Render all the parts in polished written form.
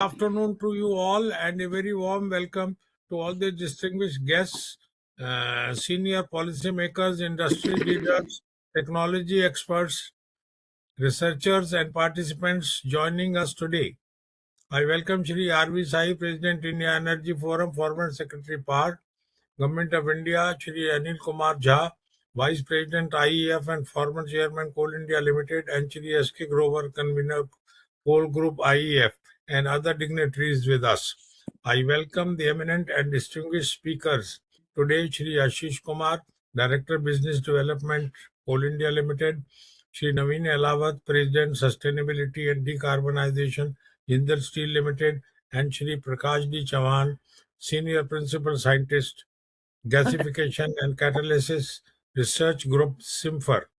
Afternoon to you all, and a very warm welcome to all the distinguished guests, senior policymakers, industry leaders, technology experts, researchers, and participants joining us today. I welcome Shri R.V. Sai, President India Energy Forum, former Secretary Power, Government of India, Shri Anil Kumar Jha, Vice President IEF and former Chairman Coal India Limited, and Shri S.K. Grover, Convener Coal Group IEF, and other dignitaries with us. I welcome the eminent and distinguished speakers today, Shri Ashish Kumar, Director Business Development, Coal India Limited, Shri Naveen Elawat, President Sustainability and Decarbonization, Jindal Steel Limited, and Shri Prakash D. Chauhan, Senior Principal Scientist, Gasification and Catalysis Research Group, SIMFER.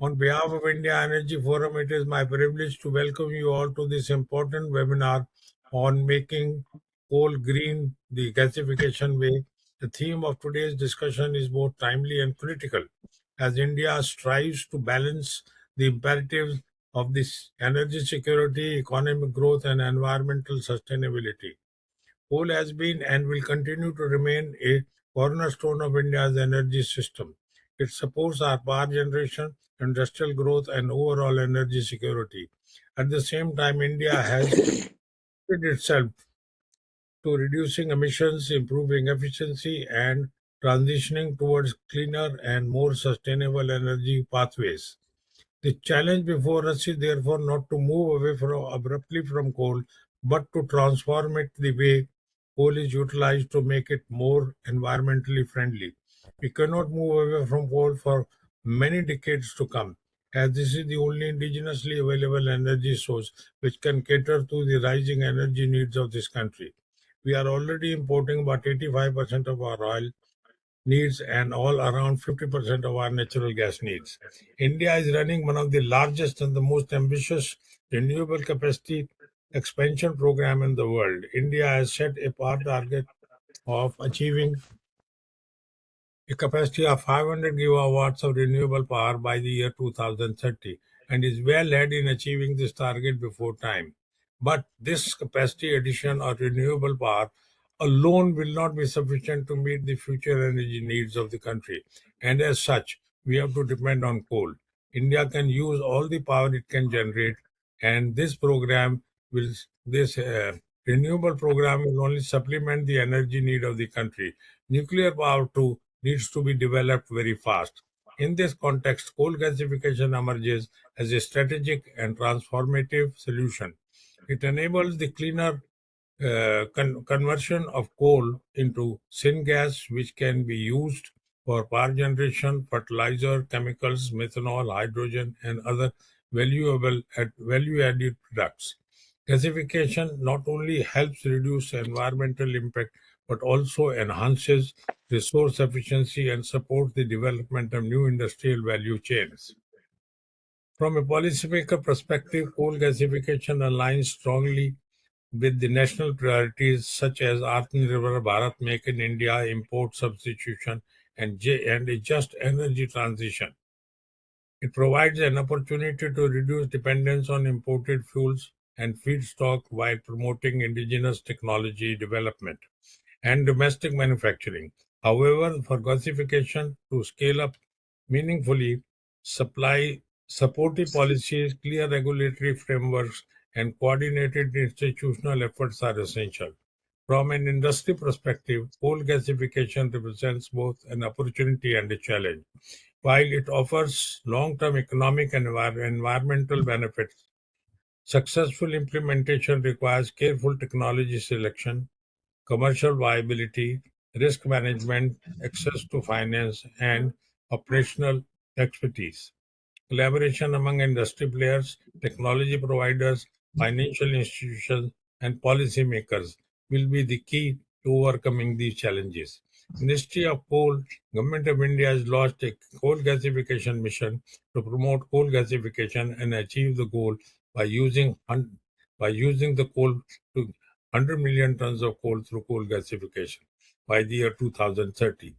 On behalf of India Energy Forum, it is my privilege to welcome you all to this important webinar on making coal green the gasification way. The theme of today's discussion is both timely and critical as India strives to balance the imperatives of this energy security, economic growth, and environmental sustainability. Coal has been and will continue to remain a cornerstone of India's energy system. It supports our power generation, industrial growth, and overall energy security. At the same time, India has committed itself to reducing emissions, improving efficiency, and transitioning towards cleaner and more sustainable energy pathways. The challenge before us is therefore not to move away abruptly from coal, but to transform it the way coal is utilized to make it more environmentally friendly. We cannot move away from coal for many decades to come, as this is the only indigenously available energy source which can cater to the rising energy needs of this country. We are already importing about 85% of our oil needs and all around 50% of our natural gas needs. India is running one of the largest and the most ambitious renewable capacity expansion program in the world. India has set a power target of achieving a capacity of 500 gigawatts of renewable power by the year 2030 and is well ahead in achieving this target before time. But this capacity addition or renewable power alone will not be sufficient to meet the future energy needs of the country. And as such, we have to depend on coal. India can use all the power it can generate, and this renewable program will only supplement the energy need of the country. Nuclear power too needs to be developed very fast. In this context, coal gasification emerges as a strategic and transformative solution. It enables the cleaner conversion of coal into syngas, which can be used for power generation, fertilizer, chemicals, methanol, hydrogen, and other value-added products. Gasification not only helps reduce environmental impact but also enhances resource efficiency and supports the development of new industrial value chains. From a policymaker perspective, coal gasification aligns strongly with the national priorities such as Atmanirbhar Bharat, Make in India, import substitution, and a just energy transition. It provides an opportunity to reduce dependence on imported fuels and feedstock while promoting indigenous technology development and domestic manufacturing. However, for gasification to scale up meaningfully, supply supportive policies, clear regulatory frameworks, and coordinated institutional efforts are essential. From an industry perspective, coal gasification represents both an opportunity and a challenge. While it offers long-term economic and environmental benefits, successful implementation requires careful technology selection, commercial viability, risk management, access to finance, and operational expertise. Collaboration among industry players, technology providers, financial institutions, and policymakers will be the key to overcoming these challenges. Ministry of Coal, Government of India has launched a coal gasification mission to promote coal gasification and achieve the goal by using the coal to 100 million tons of coal through coal gasification by the year 2030.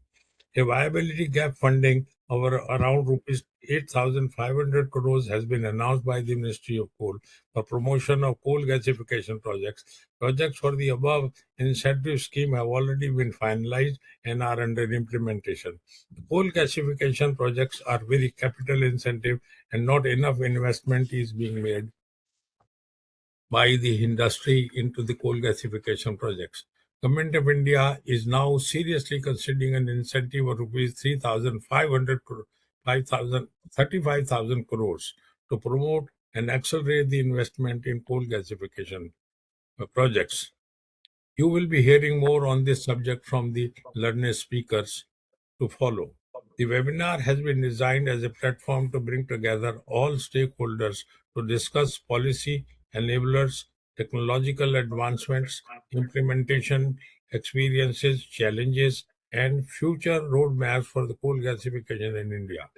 A viability gap funding around rupees 8,500 crores has been announced by the Ministry of Coal for promotion of coal gasification projects. Projects for the above incentive scheme have already been finalized and are under implementation. The coal gasification projects are very capital intensive and not enough investment is being made by the industry into the coal gasification projects. Government of India is now seriously considering an incentive of rupees 3,500 35,000 crores to promote and accelerate the investment in coal gasification projects. You will be hearing more on this subject from the learned speakers to follow. The webinar has been designed as a platform to bring together all stakeholders to discuss policy enablers, technological advancements, implementation experiences, challenges, and future roadmaps for the coal gasification in India.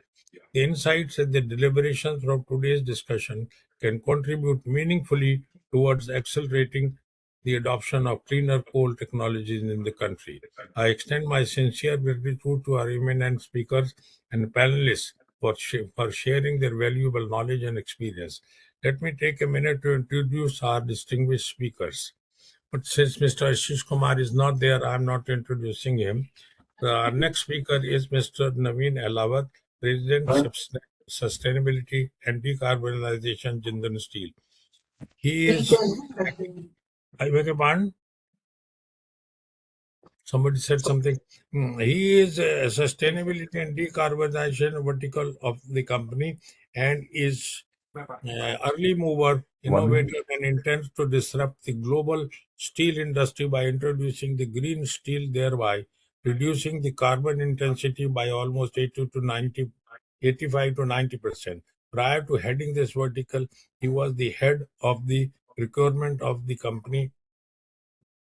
The insights and the deliberations from today's discussion can contribute meaningfully towards accelerating the adoption of cleaner coal technologies in the country. I extend my sincere gratitude to our eminent speakers and panelists for sharing their valuable knowledge and experience. Let me take a minute to introduce our distinguished speakers. But since Mr. Ashish Kumar is not there, I'm not introducing him. Our next speaker is Mr. Naveen Alawat, President, Sustainability and Decarbonization, Jindal Steel. He is, I beg your pardon? Somebody said something. He is a sustainability and decarbonization vertical of the company and is early mover, innovator, and intends to disrupt the global steel industry by introducing the green steel, thereby reducing the carbon intensity by almost 80 to 90, 85 to 90%. Prior to heading this vertical, he was the head of the procurement of the company.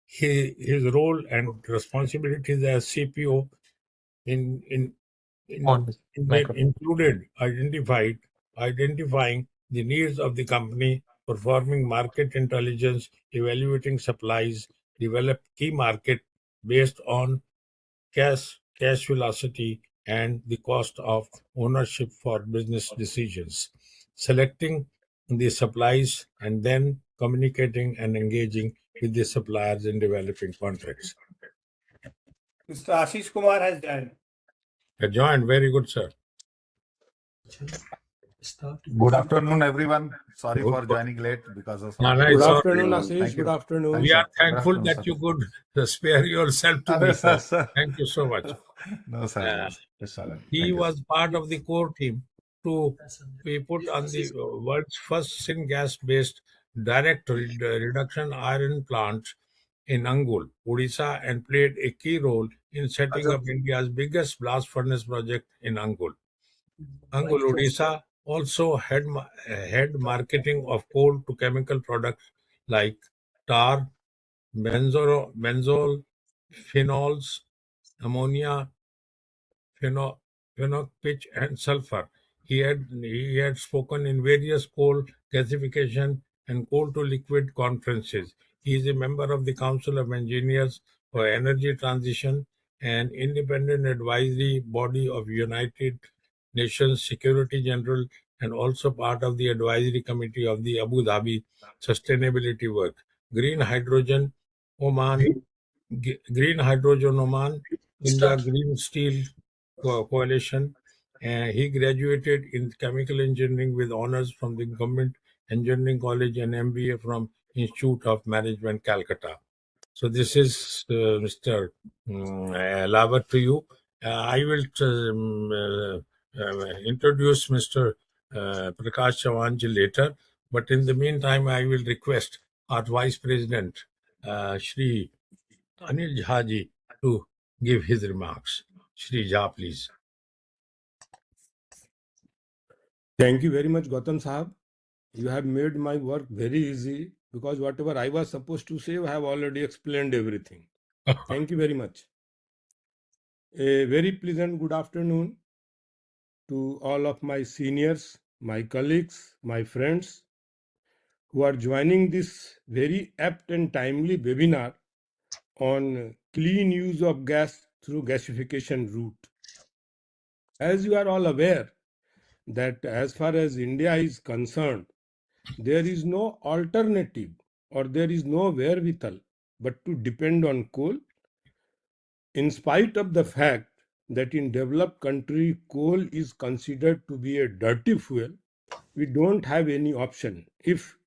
His role and responsibilities as CPO in in in, On in that microphone. included identifying the needs of the company, performing market intelligence, evaluating supplies, develop key market based on cash velocity and the cost of ownership for business decisions, selecting the supplies and then communicating and engaging with the suppliers in developing contracts. Mr. Ashish Kumar has joined. Joined, very good, sir. Good afternoon, everyone. Sorry Good. for joining late because of No, some. no, Good it's all afternoon, right. Ashish. Thank Good you. afternoon. Thank We you, are sir. Good thankful afternoon, that sir. you could spare yourself to be here. Thank you so much. No, sir. Uh, Yes, sir. he Thank you. was part of the core team to be put on the world's first syngas-based direct reduction iron plant in Angul, Odisha, and played a key role in setting up India's biggest blast furnace project in Angul. Angul, Odisha also had marketing of coal to chemical products like tar, benzol, phenols, ammonia, pheno, pitch, and sulfur. He had spoken in various coal gasification and coal to liquid conferences. He is a member of the Council of Engineers for Energy Transition, an independent advisory body of United Nations Security General, and also part of the advisory committee of the Abu Dhabi Sustainability Work. Green Hydrogen Oman, Green Hydrogen Oman, India Green Steel Coalition. He graduated in chemical engineering with honors from the Government Engineering College and MBA from Institute of Management, Calcutta. So this is Mr. Lava to you. I will introduce Mr. Prakash Chavanji later, but in the meantime, I will request our Vice President, Shri Anil Jhaji, to give his remarks. Shri Jha, please. Thank you very much, Gautam Sahab. You have made my work very easy because whatever I was supposed to say, I have already explained everything. Thank you very much. A very pleasant good afternoon to all of my seniors, my colleagues, my friends who are joining this very apt and timely webinar on clean use of gas through gasification route. As you are all aware that as far as India is concerned, there is no alternative or there is no wherewithal but to depend on coal, in spite of the fact that in developed country coal is considered to be a dirty fuel. We don't have any option. If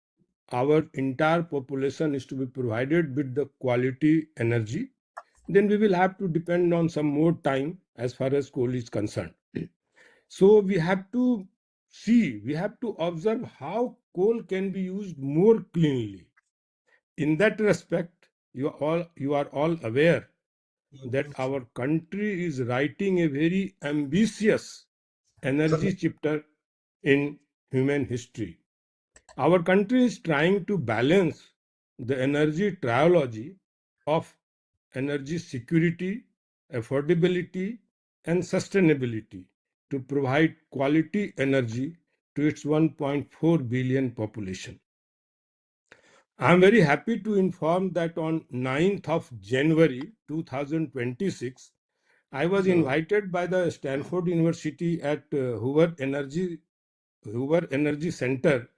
our entire population is to be provided with the quality energy, then we will have to depend on some more time as far as coal is concerned. So we have to see, we have to observe how coal can be used more cleanly. In that respect, you are all aware that our country is writing a very ambitious energy chapter in human history. Our country is trying to balance the energy trilogy of energy security, affordability, and sustainability to provide quality energy to its 1.4 billion population. I am very happy to inform that on 9th of January 2026, I was invited by the Stanford University at Hoover Energy Center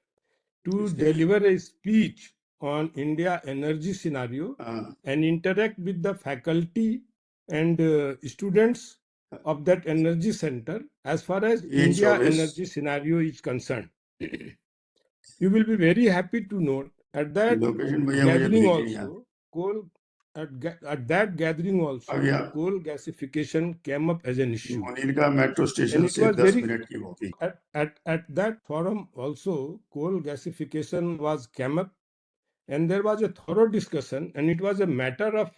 to deliver a speech on India energy scenario and interact with the faculty and students of that energy center as far as India energy scenario is concerned. You will be very happy to note at that gathering also, at that gathering also, coal gasification came up as an issue. Metro station And it से was 10 very minute की walking at that forum also, coal gasification was came up, and there was a thorough discussion, and it was a matter of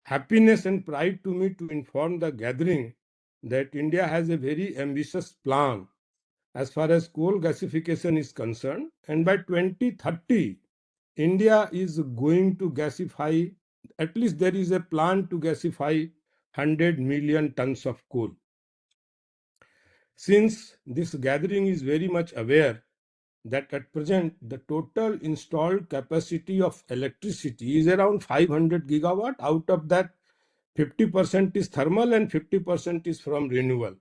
happiness and pride to me to inform the gathering that India has a very ambitious plan as far as coal gasification is concerned, and by 2030, India is going to gasify, at least there is a plan to gasify 100 million tons of coal. Since this gathering is very much aware that at present the total installed capacity of electricity is around 500 gigawatt, out of that 50% is thermal and 50% is from renewable.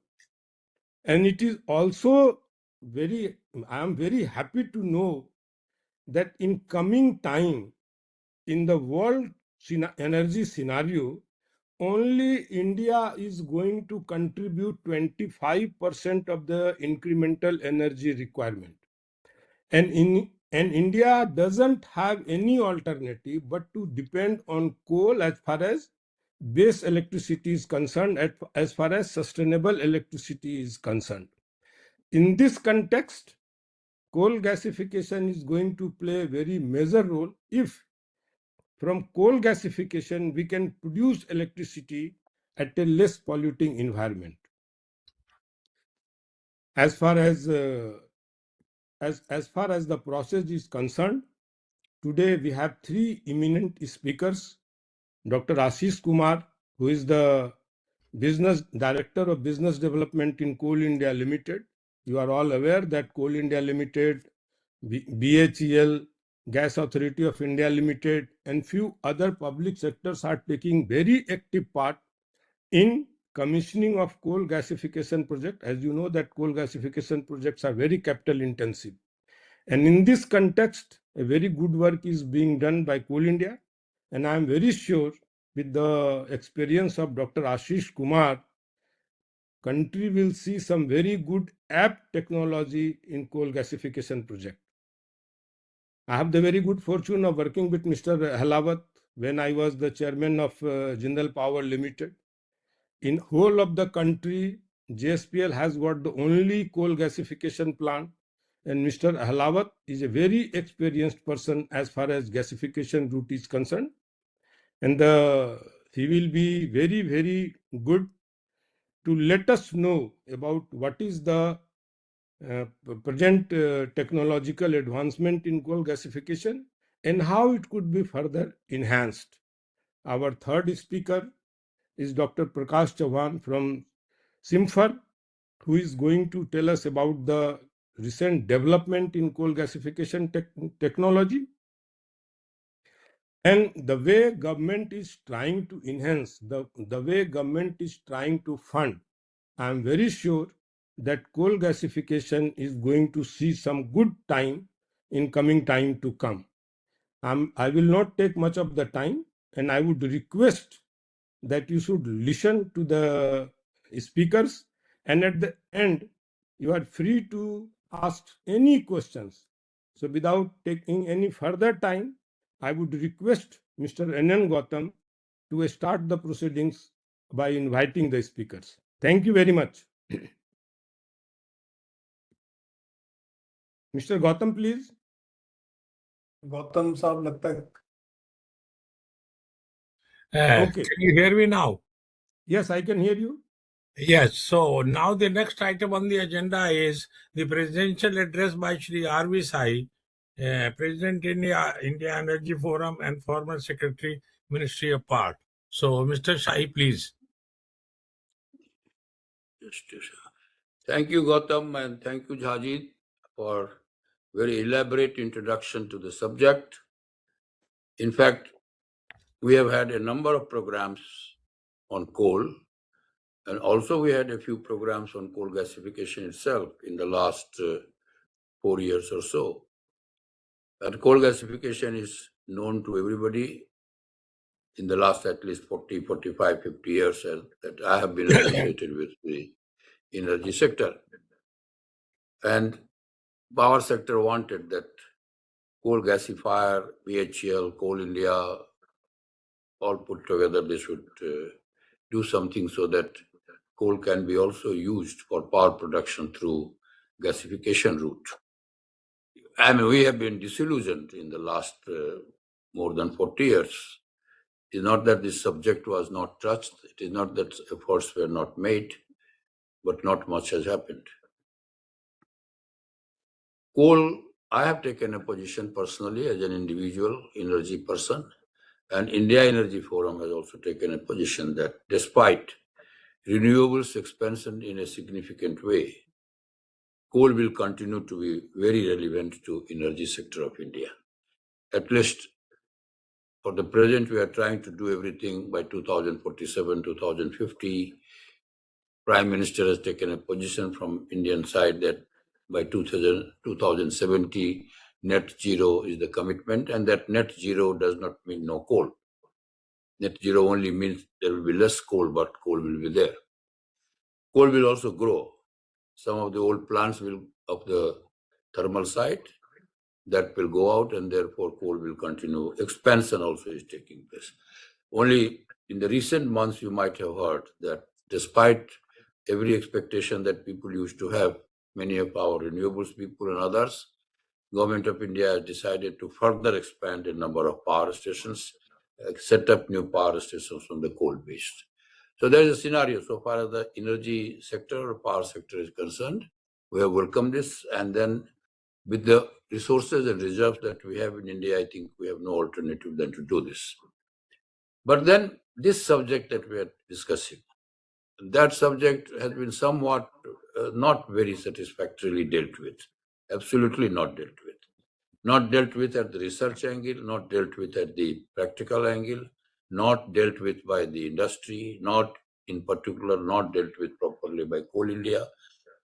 And it is also I am very happy to know that in coming time, in the world energy scenario, only India is going to contribute 25% of the incremental energy requirement. And India doesn't have any alternative but to depend on coal as far as base electricity is concerned, as far as sustainable electricity is concerned. In this context, coal gasification is going to play a very major role if from coal gasification we can produce electricity at a less polluting environment. As far as the process is concerned, today we have three eminent speakers. Dr. Ashish Kumar, who is the Business Director of Business Development in Coal India Limited. You are all aware that Coal India Limited, BHEL, Gas Authority of India Limited, and few other public sectors are taking very active part in commissioning of coal gasification project. As you know that coal gasification projects are very capital intensive. And in this context, a very good work is being done by Coal India. And I am very sure with the experience of Dr. Ashish Kumar, country will see some very good app technology in coal gasification project. I have the very good fortune of working with Mr. Halawat when I was the chairman of Jindal Power Limited. In whole of the country, JSPL has got the only coal gasification plant, and Mr. Halawat is a very experienced person as far as gasification route is concerned, and he will be very, very good to let us know about what is the present technological advancement in coal gasification and how it could be further enhanced. Our third speaker is Dr. Prakash Chauhan from Simfer, who is going to tell us about the recent development in coal gasification technology and the way government is trying to enhance, the way government is trying to fund I am very sure that coal gasification is going to see some good time in coming time to come. I will not take much of the time, and I would request that you should listen to the speakers, and at the end you are free to ask any questions. So without taking any further time, I would request Mr. N.N. Gautam to start the proceedings by inviting the speakers. Thank you very much. Mr. Gautam, please. Gautam साहब लगता है Okay. Can you hear me now? Yes, I can hear you. Yes. So now the next item on the agenda is the presidential address by Shri R.V. Sai, President India Energy Forum and former Secretary, Ministry of Power. So, Mr. Sai, please. Thank you, Gautam, and thank you, Jhajit, for very elaborate introduction to the subject. In fact, we have had a number of programs on coal, and also we had a few programs on coal gasification itself in the last 4 years or so. And coal gasification is known to everybody in the last at least 40, 45, 50 years that I have been associated with the energy sector. And power sector wanted that coal gasifier, BHEL, Coal India, all put together, they should do something so that coal can be also used for power production through gasification route. I mean, we have been disillusioned in the last more than 40 years. It is not that this subject was not touched. It is not that efforts were not made, but not much has happened. Coal, I have taken a position personally as an individual energy person, and India Energy Forum has also taken a position that despite renewables expansion in a significant way, coal will continue to be very relevant to energy sector of India. At least for the present, we are trying to do everything by 2047, 2050. Prime Minister has taken a position from Indian side that by 2070, net zero is the commitment, and that net zero does not mean no coal. Net zero only means there will be less coal, but coal will be there. Coal will also grow. Some of the old plants will of the thermal side that will go out, and therefore coal will continue. Expansion also is taking place. Only in the recent months, you might have heard that despite every expectation that people used to have, many of our renewables people and others, Government of India has decided to further expand the number of power stations, set up new power stations from the coal-based. So there is a scenario. So far as the energy sector or power sector is concerned, we have welcomed this, and then with the resources and reserves that we have in India, I think we have no alternative than to do this. But then this subject that we are discussing, that subject has been somewhat not very satisfactorily dealt with. Absolutely not dealt with. Not dealt with at the research angle, not dealt with at the practical angle, not dealt with by the industry, not in particular, not dealt with properly by Coal India,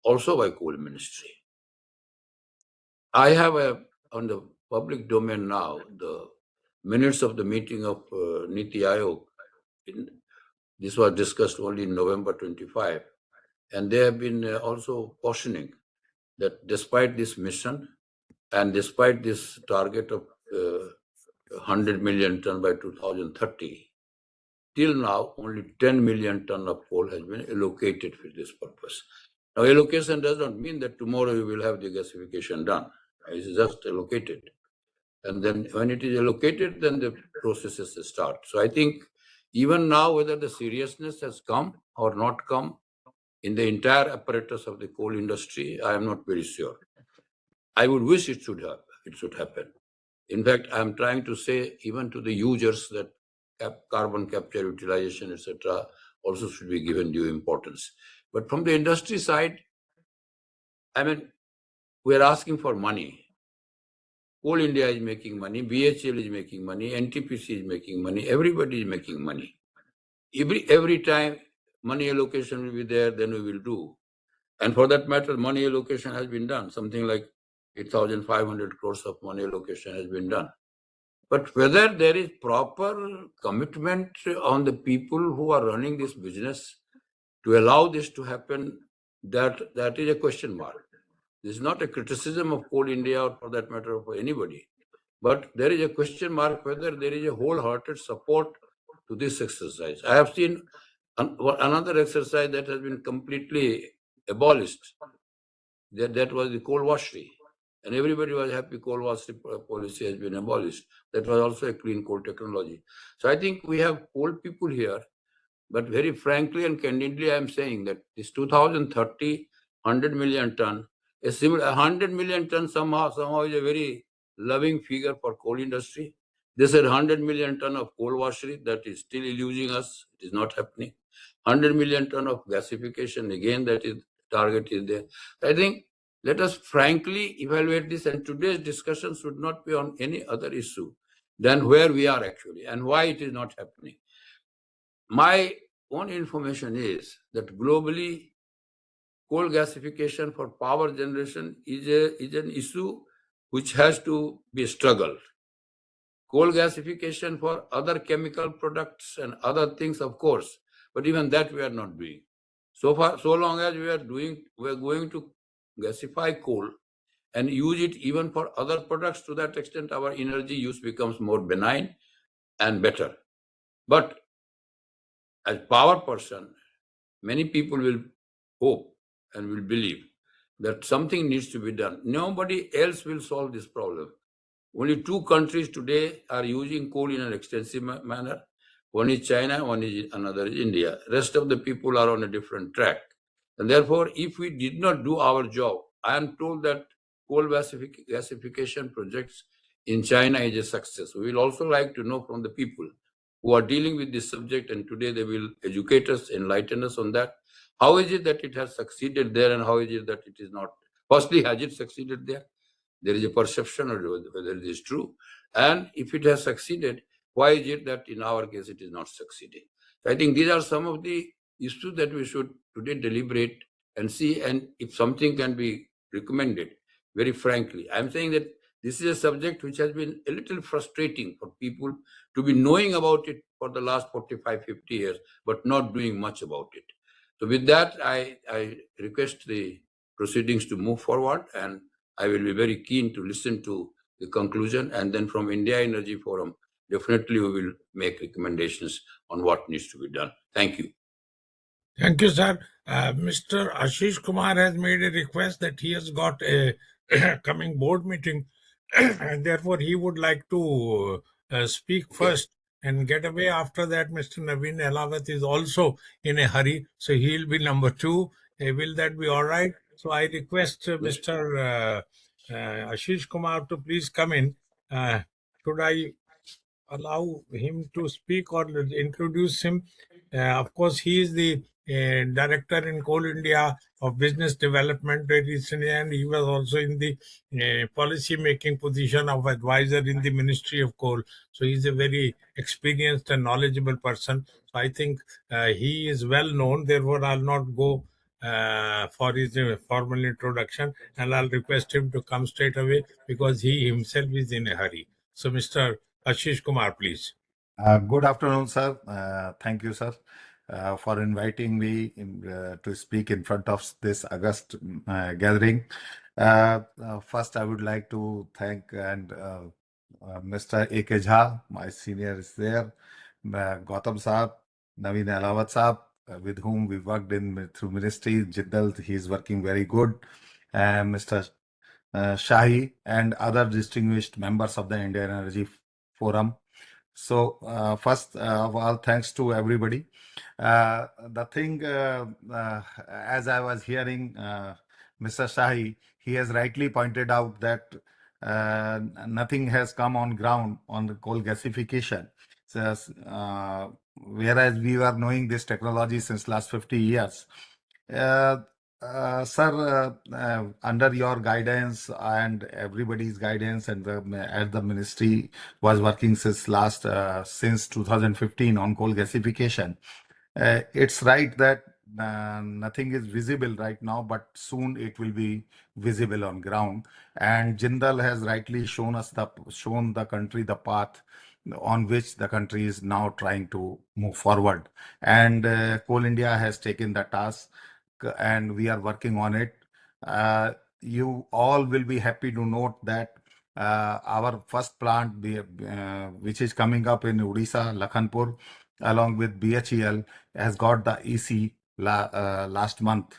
also by Coal Ministry. I have on the public domain now, the minutes of the meeting of Niti Aayog. This was discussed only in November 25. And they have been also cautioning that despite this mission and despite this target of 100 million ton by 2030, till now only 10 million ton of coal has been allocated for this purpose. Now, allocation does not mean that tomorrow you will have the gasification done. It is just allocated. And then when it is allocated, then the processes start. So I think even now, whether the seriousness has come or not come in the entire apparatus of the coal industry, I am not very sure. I would wish it should happen. In fact, I am trying to say even to the users that carbon capture, utilization, etc., also should be given due importance. But from the industry side, I mean, we are asking for money. Coal India is making money, BHEL is making money, NTPC is making money, everybody is making money. Every time money allocation will be there, then we will do. And for that matter, money allocation has been done. Something like 8,500 crores of money allocation has been done. But whether there is proper commitment on the people who are running this business to allow this to happen, that is a question mark. This is not a criticism of Coal India or for that matter of anybody. But there is a question mark whether there is a wholehearted support to this exercise. I have seen another exercise that has been completely abolished. That was the coal washery. And everybody was happy coal washery policy has been abolished. That was also a clean coal technology. So I think we have coal people here, but very frankly and candidly, I am saying that this 2030, 100 million ton, a similar 100 million ton somehow is a very loving figure for coal industry. They said 100 million ton of coal washery, that is still eluding us. It is not happening. 100 million ton of gasification, again, that is target is there. I think let us frankly evaluate this, and today's discussion should not be on any other issue than where we are actually and why it is not happening. My own information is that globally, coal gasification for power generation is an issue which has to be struggled. Coal gasification for other chemical products and other things, of course, but even that we are not doing. So long as we are going to gasify coal and use it even for other products, to that extent our energy use becomes more benign and better. But as power person, many people will hope and will believe that something needs to be done. Nobody else will solve this problem. Only two countries today are using coal in an extensive manner. One is China, another is India. Rest of the people are on a different track. And therefore, if we did not do our job, I am told that coal gasification projects in China is a success. We will also like to know from the people who are dealing with this subject, and today they will educate us, enlighten us on that. How is it that it has succeeded there, and how is it that it is not? Firstly, has it succeeded there? There is a perception of whether it is true. And if it has succeeded, why is it that in our case it is not succeeding? So I think these are some of the issues that we should today deliberate and see, and if something can be recommended, very frankly. I'm saying that this is a subject which has been a little frustrating for people to be knowing about it for the last 45, 50 years, but not doing much about it. So with that, I request the proceedings to move forward, and I will be very keen to listen to the conclusion, and then from India Energy Forum, definitely we will make recommendations on what needs to be done. Thank you. Thank you, sir. Mr. Ashish Kumar has made a request that he has got a coming board meeting, and therefore he would like to speak first and get away. After that, Mr. Naveen Elawat is also in a hurry, so he'll be number two. Will that be all right? So I request Mr. Ashish Kumar to please come in. Should I allow him to speak or introduce him? Of course, he is the director in Coal India of Business Development recently, and he was also in the policy making position of advisor in the Ministry of Coal. So he's a very experienced and knowledgeable person. So I think he is well known. Therefore, I'll not go for his formal introduction, and I'll request him to come straight away because he himself is in a hurry. So, Mr. Ashish Kumar, please. Good afternoon, sir. Thank you, sir, for inviting me to speak in front of this August gathering. First, I would like to thank Mr. A.K. Jha, my senior is there, Gautam Saab, Naveen Elawat Saab, with whom we worked through ministry. Jiddal, he is working very good. Mr. Shahi and other distinguished members of the Indian Energy Forum. So first of all, thanks to everybody. The thing, as I was hearing Mr. Shahi, he has rightly pointed out that nothing has come on ground on the coal gasification. So, whereas we were knowing this technology since last 50 years. Sir, under your guidance and everybody's guidance, and as the ministry was working since 2015 on coal gasification, It's right that nothing is visible right now, but soon it will be visible on ground. And Jindal has rightly shown the country the path on which the country is now trying to move forward. And Coal India has taken the task, and we are working on it. Uh, you all will be happy to note that our first plant, which is coming up in Odisha, Lakhanpur, along with BHEL, has got the EC last month.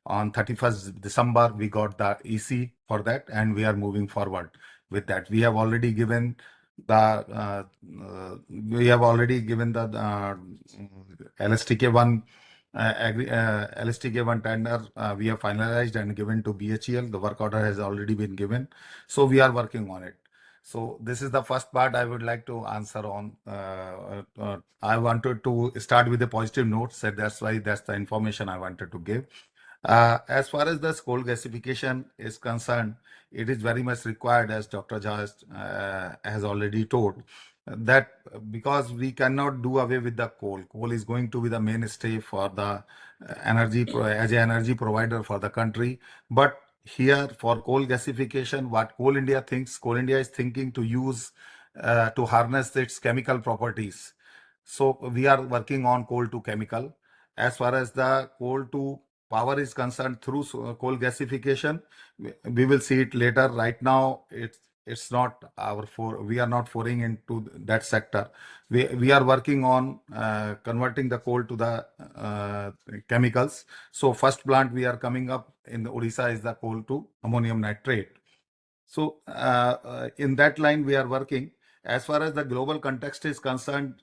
On 31st December, we got the EC for that, and we are moving forward with that. We have already given the LSTK1 LSTK1 tender. We have finalized and given to BHEL. The work order has already been given, so we are working on it. So this is the first part I would like to answer on. I wanted to start with a positive note, so that's why that's the information I wanted to give. As far as the coal gasification is concerned, it is very much required, as Dr. Jha has already told, that because we cannot do away with the coal. Coal is going to be the mainstay for the as an energy provider for the country. But here for coal gasification, what Coal India thinks, Coal India is thinking to use to harness its chemical properties. So we are working on coal to chemical. As far as the coal to power is concerned through coal gasification, we will see it later. Right now, it's not we are not foraying into that sector. We are working on converting the coal to the chemicals. So first plant we are coming up in Odisha is the coal to ammonium nitrate. So in that line we are working. As far as the global context is concerned,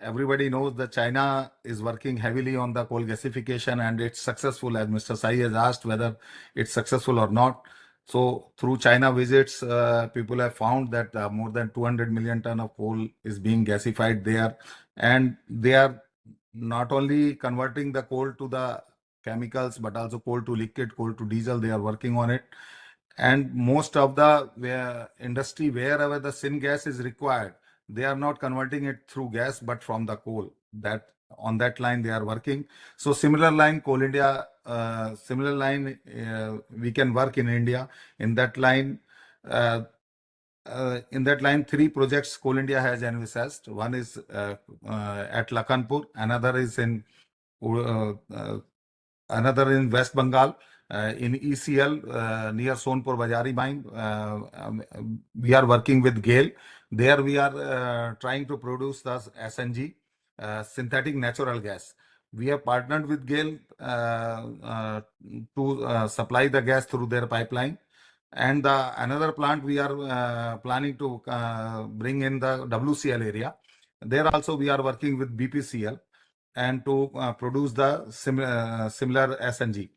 everybody knows that China is working heavily on the coal gasification, and it's successful. As Mr. Sai has asked whether it's successful or not. So through China visits, people have found that more than 200 million ton of coal is being gasified there, and they are not only converting the coal to the chemicals but also coal to liquid, coal to diesel. They are working on it, and most of the industry, wherever the syngas is required, they are not converting it through gas but from the coal. That on that line they are working. So similar line Coal India, similar line we can work in India. In that line, three projects Coal India has envisaged. One is at Lakhanpur, another in West Bengal, in ECL near Sonpur Bajari mine. We are working with GAIL. There we are trying to produce the SNG, synthetic natural gas. We have partnered with GAIL to supply the gas through their pipeline. And another plant we are planning to bring in the WCL area. There also we are working with BPCL and to produce the similar SNG.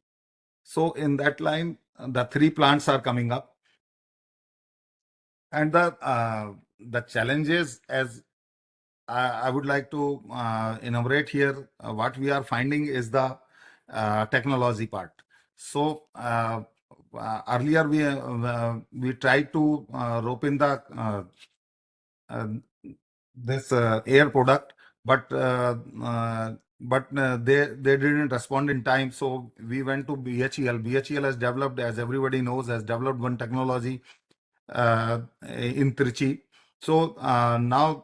So in that line, the three plants are coming up, and the challenges, as I would like to enumerate here, what we are finding is the technology part. So earlier we tried to rope in the this air product, but they didn't respond in time. So we went to BHEL. BHEL has developed, as everybody knows, has developed one technology in Trichy. So now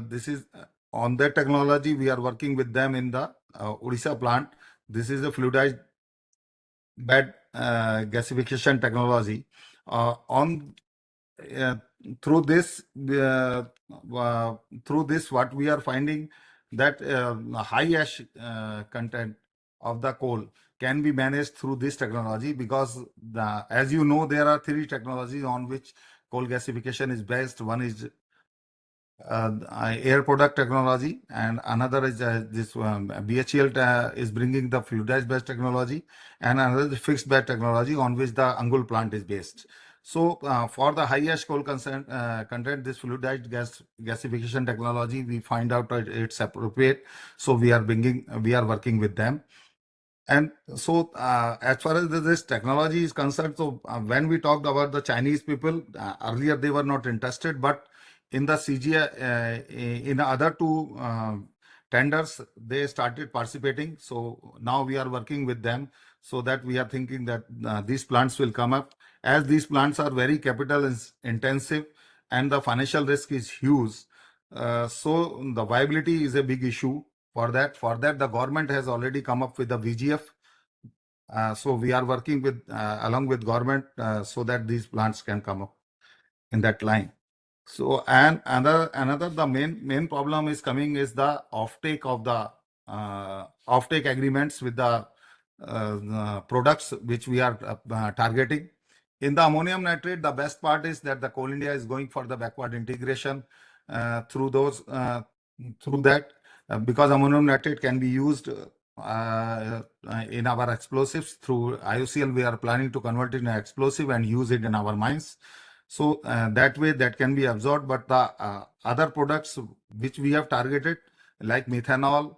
this is on that technology. We are working with them in the Odisha plant. This is a fluidized bed gasification technology. On through this, what we are finding that high ash content of the coal can be managed through this technology, because as you know, there are three technologies on which coal gasification is based. One is air product technology, and another is this BHEL is bringing the fluidized bed technology, and another is fixed bed technology on which the Angul plant is based. So for the high ash coal content, this fluidized gasification technology, we find out that it's appropriate. So we are working with them. And so, as far as this technology is concerned, so when we talked about the Chinese people, earlier they were not interested, but in the CGI, in other two tenders, they started participating. So now we are working with them, so that we are thinking that these plants will come up. As these plants are very capital intensive and the financial risk is huge, so the viability is a big issue for that. For that, the government has already come up with the VGF. So we are working with along with government so that these plants can come up in that line. So, and another the main problem is coming is the offtake of the offtake agreements with the products which we are targeting. In the ammonium nitrate, the best part is that the Coal India is going for the backward integration through that, because ammonium nitrate can be used in our explosives. Through IOCL, we are planning to convert it in explosive and use it in our mines. So that way that can be absorbed. But the other products which we have targeted, like methanol,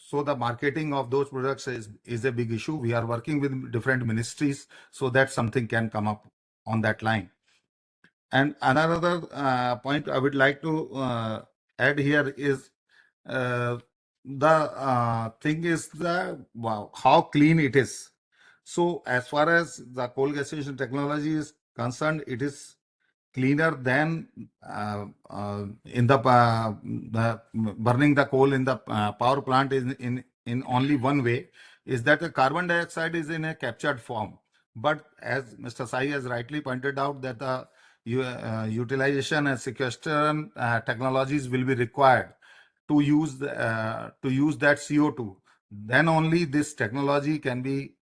so the marketing of those products is a big issue. We are working with different ministries so that something can come up on that line. And another point I would like to add here is the thing is how clean it is. So as far as the coal gasification technology is concerned, it is cleaner than in the burning the coal in the power plant in only one way, is that the carbon dioxide is in a captured form. But as Mr. Sai has rightly pointed out, that the utilization and sequestration technologies will be required to use that CO2. Then only this technology can be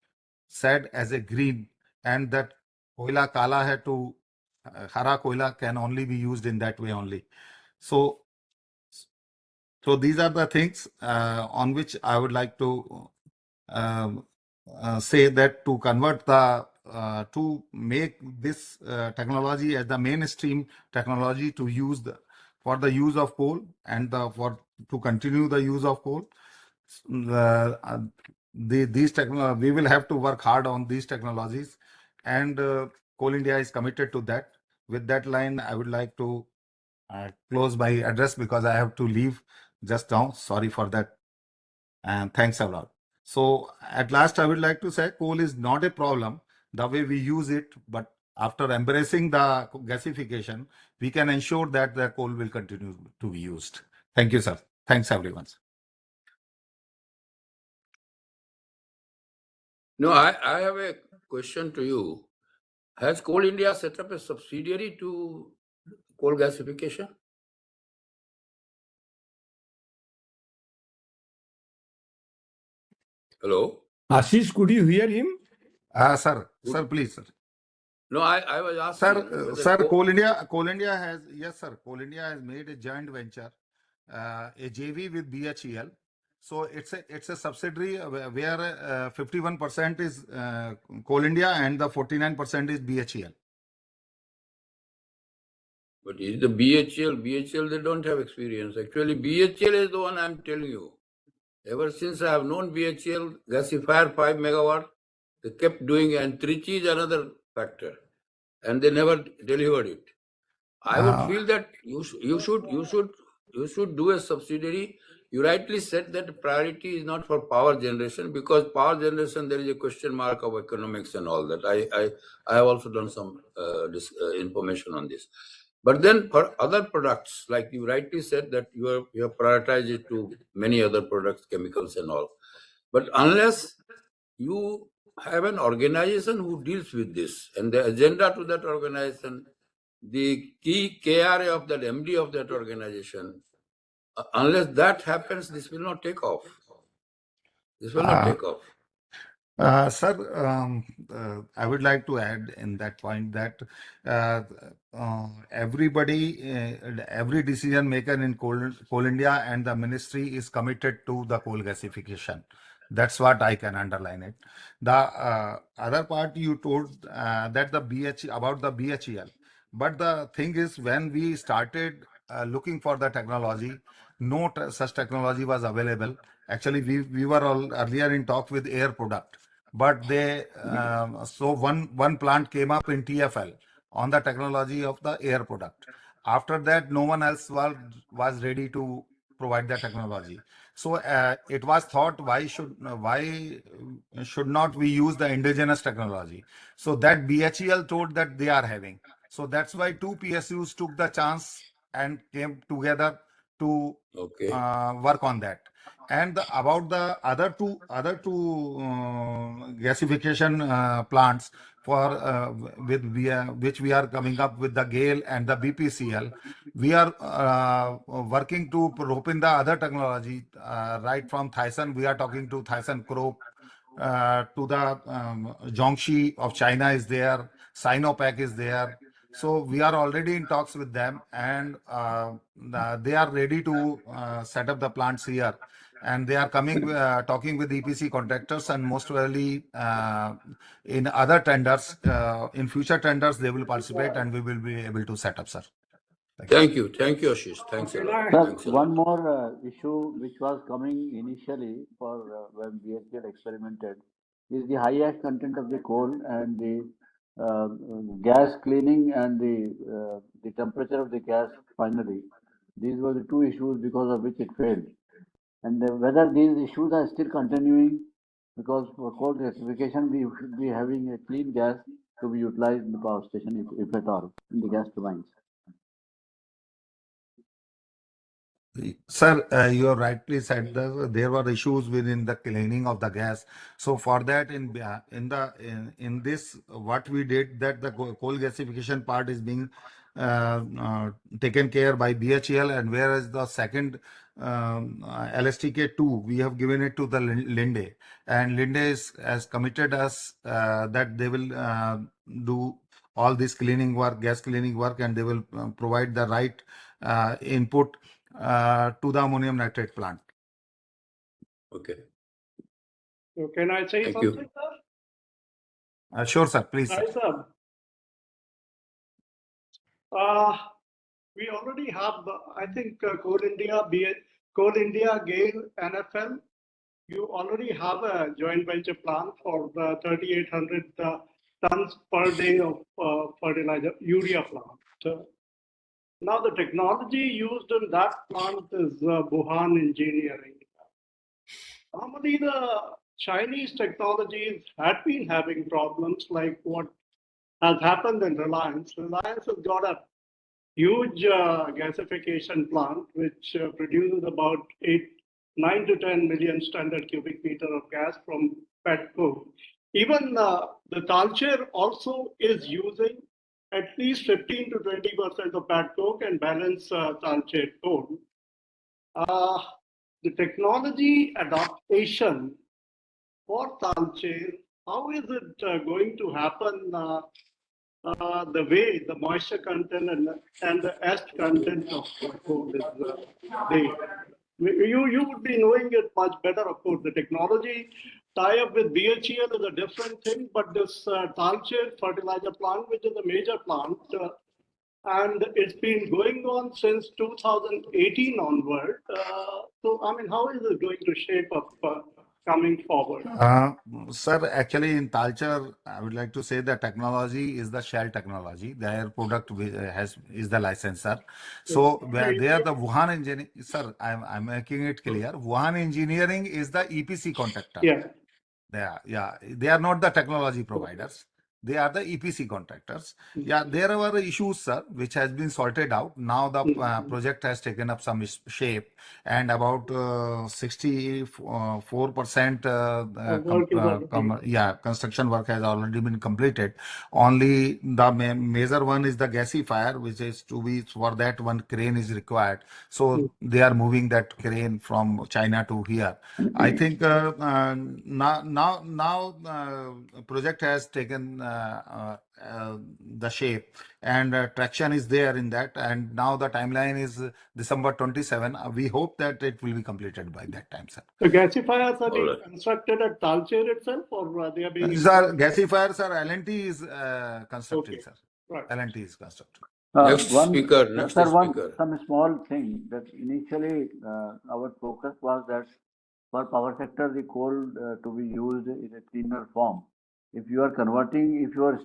said as a green, and that koila kala hai to hara koila can only be used in that way only. So these are the things on which I would like to say that to convert the to make this technology as the mainstream technology to use for the use of coal and to continue the use of coal. We will have to work hard on these technologies, and Coal India is committed to that. With that line, I would like to close my address because I have to leave just now. Sorry for that, and thanks a lot. So at last, I would like to say coal is not a problem the way we use it, but after embracing the gasification, we can ensure that the coal will continue to be used. Thank you, sir. Thanks, everyone. No, I have a question to you. Has Coal India set up a subsidiary to coal gasification? Hello? Ashish, could you hear him? Sir, please, sir. No, I was asking. Sir, Coal India has, yes, sir, Coal India has made a joint venture, a JV with BHEL. So it's a subsidiary where 51% is Coal India and the 49% is BHEL. But is the BHEL, they don't have experience. Actually, BHEL is the one I'm telling you. Ever since I have known BHEL, gasifier 5 megawatt, they kept doing, and Trichy is another factor, and they never delivered it. I would feel that you should do a subsidiary. You rightly said that priority is not for power generation, because power generation there is a question mark of economics and all that. I have also done some information on this. But then for other products, like you rightly said that you have prioritized it to many other products, chemicals and all. But unless you have an organization who deals with this, and the agenda to that organization, the key KRA of that MD of that organization, unless that happens, this will not take off. This will not take off. Sir, I would like to add in that point that everybody, every decision maker in Coal India and the ministry is committed to the coal gasification. That's what I can underline it. The other part you told that about the BHEL, but the thing is, when we started looking for the technology, no such technology was available. Actually, we were all earlier in talk with Air Product, but they so one plant came up in TFL on the technology of the Air Product. After that, no one else was ready to provide the technology. So it was thought, why should not we use the indigenous technology? So that BHEL told that they are having. So that's why two PSUs took the chance and came together to Okay. work on that. And about the other two gasification plants for which we are coming up with the GAIL and the BPCL, we are working to rope in the other technology right from Thyssen. We are talking to Thyssen Krupp, to the Zhongxi of China is there, Sinopec is there. So we are already in talks with them, and they are ready to set up the plants here. And they are coming, talking with EPC contractors, and most probably in other tenders, in future tenders, they will participate, and we will be able to set up, sir. Thank you, Ashish. Thanks a lot. Sir, Thanks a lot. one more issue which was coming initially for when BHEL experimented is the high ash content of the coal and the gas cleaning and the temperature of the gas finally. These were the two issues because of which it failed. And whether these issues are still continuing, because for coal gasification we should be having a clean gas to be utilized in the power station if at all in the gas turbines. Sir, you have rightly said that there were issues within the cleaning of the gas. So for that, in this, what we did, that the coal gasification part is being taken care by BHEL, and whereas the second LSTK2, we have given it to the Linde, and Linde has committed us that they will do all this cleaning work, gas cleaning work, and they will provide the right input to the ammonium nitrate plant. Okay. So can I say Thank something, you. sir? Sure, sir. Please, sir. Right, sir. We already have, I think, Coal India, GAIL, NFL. You already have a joint venture plan for the 3,800 tons per day of fertilizer, urea plant. Now the technology used in that plant is Wuhan engineering. Normally the Chinese technologies had been having problems like what has happened in Reliance. Reliance has got a huge gasification plant which produces about 9 to 10 million standard cubic meter of gas from pet coke. Even the Talcher also is using at least 15 to 20% of pet coke and balance Talcher coal. The technology adaptation for Talcher, how is it going to happen? The way the moisture content and the ash content of coal is there. You would be knowing it much better, of course. The technology tie-up with BHEL is a different thing, but this Talcher fertilizer plant, which is a major plant, and it's been going on since 2018 onward. So, I mean, how is it going to shape up coming forward? Sir, actually in Talcher, I would like to say the technology is the Shell technology. Their product is the licensor. So they are the Wuhan engineering. Sir, I'm making it clear. Wuhan engineering is the EPC contractor. Yeah. They are not the technology providers. They are the EPC contractors. Yeah, there were issues, sir, which has been sorted out. Now the project has taken up some shape, and about 64% construction work has already been completed. Only the major one is the gasifier, which is to be, for that one crane is required. So they are moving that crane from China to here. I think now project has taken the shape, and traction is there in that, and now the timeline is December 27. We hope that it will be completed by that time, sir. The gasifiers are being Alright. constructed at Talcher itself, or they are being... Sir, gasifiers, sir, L&T is constructing, Okay. sir. Right. L&T is constructing. Next speaker. Some small thing that initially our focus was that for power sector, the coal to be used in a cleaner form. If your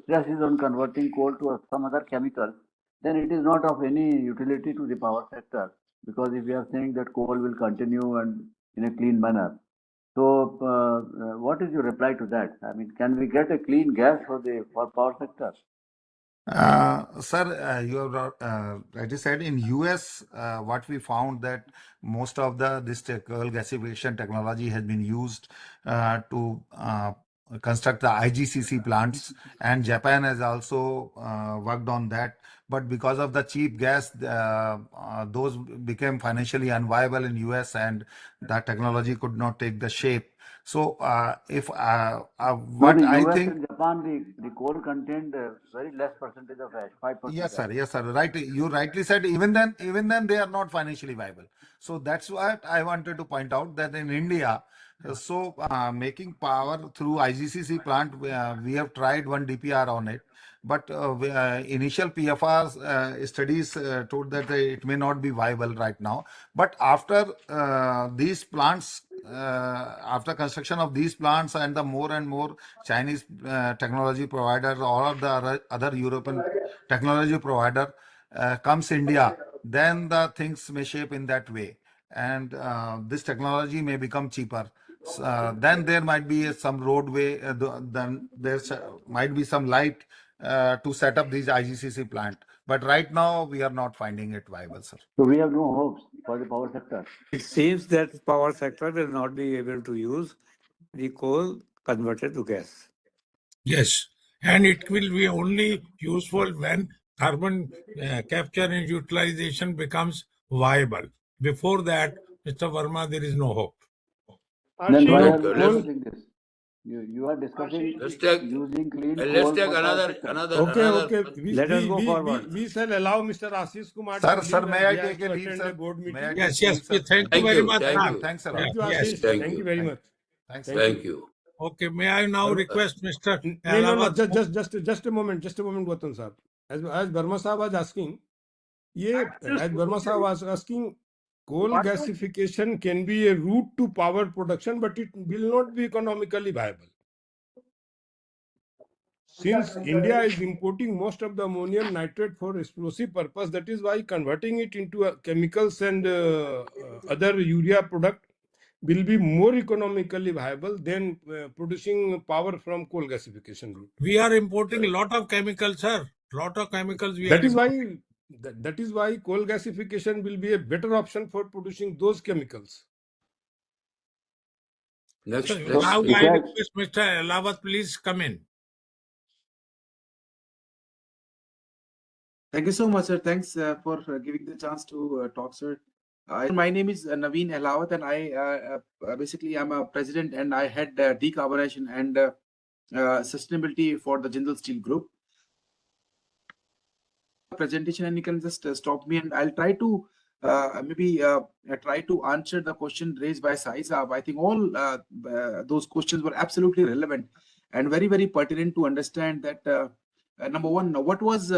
stress is on converting coal to some other chemical, then it is not of any utility to the power sector. because if we are saying that coal will continue and in a clean manner, so what is your reply to that? I mean, can we get a clean gas for power sector? Sir, you have rightly said in US, what we found that most of this coal gasification technology has been used to construct the IGCC plants, and Japan has also worked on that. But because of the cheap gas, those became financially unviable in US, and the technology could not take the shape. So, if No, what the I US think. and Japan, the coal contained very less percentage of ash, 5% ash. Yes, sir. Right. You rightly said even then they are not financially viable. So that's what I wanted to point out that in India, making power through IGCC plant, we have tried one DPR on it, but initial PFR studies told that it may not be viable right now. But after these plants, after construction of these plants and the more and more Chinese technology providers or the other European technology provider comes India, then the things may shape in that way, and this technology may become cheaper. Then there might be some roadway. Then there might be some light to set up these IGCC plant. But right now we are not finding it viable, sir. So we have no hopes for the power sector. It seems that power sector will not be able to use the coal converted to gas. Yes, and it will be only useful when carbon capture and utilization becomes viable. Before that, Mr. Verma, there is no hope. Then why Ashish, are we Okay, discussing this? You are discussing let's take using clean let's coal take for power another sector. another Okay, another. okay. Let us go forward. We shall allow Mr. Ashish Kumar Sir, to leave may as I he has take a to leave, attend sir? a board May I meeting. Yes, take yes. leave, sir? Thank you Thank very you, much, thank sir. you, Thanks a lot. Thank you, Yes. Ashish. thank Thank you you, very much. Thanks, Thank sir. you. thank you. Okay, may I now request Mr. No, Alawat? just a moment, Gautam sahab. As Verma sahab was asking, as Verma sahab was asking, coal gasification can be a route to power production, but it will not be economically viable. Since India is importing most of the ammonium nitrate for explosive purpose, that is why converting it into chemicals and other urea product will be more economically viable than producing power from coal gasification route. We are importing a lot of chemicals, sir. Lot of chemicals we That are is importing. why that is why coal gasification will be a better option for producing those chemicals. Next, So next now It I speaker. has, request Mr. Alawat, please come in. Thank you so much, sir. Thanks for giving the chance to talk, sir. My name is Naveen Elawat, and I basically I'm a president, and I head decarbonization and sustainability for the Jindal Steel Group. Presentation, and you can just stop me, and I'll try to maybe try to answer the question raised by Sai Saab. I think all those questions were absolutely relevant and very, very pertinent to understand that number one, what was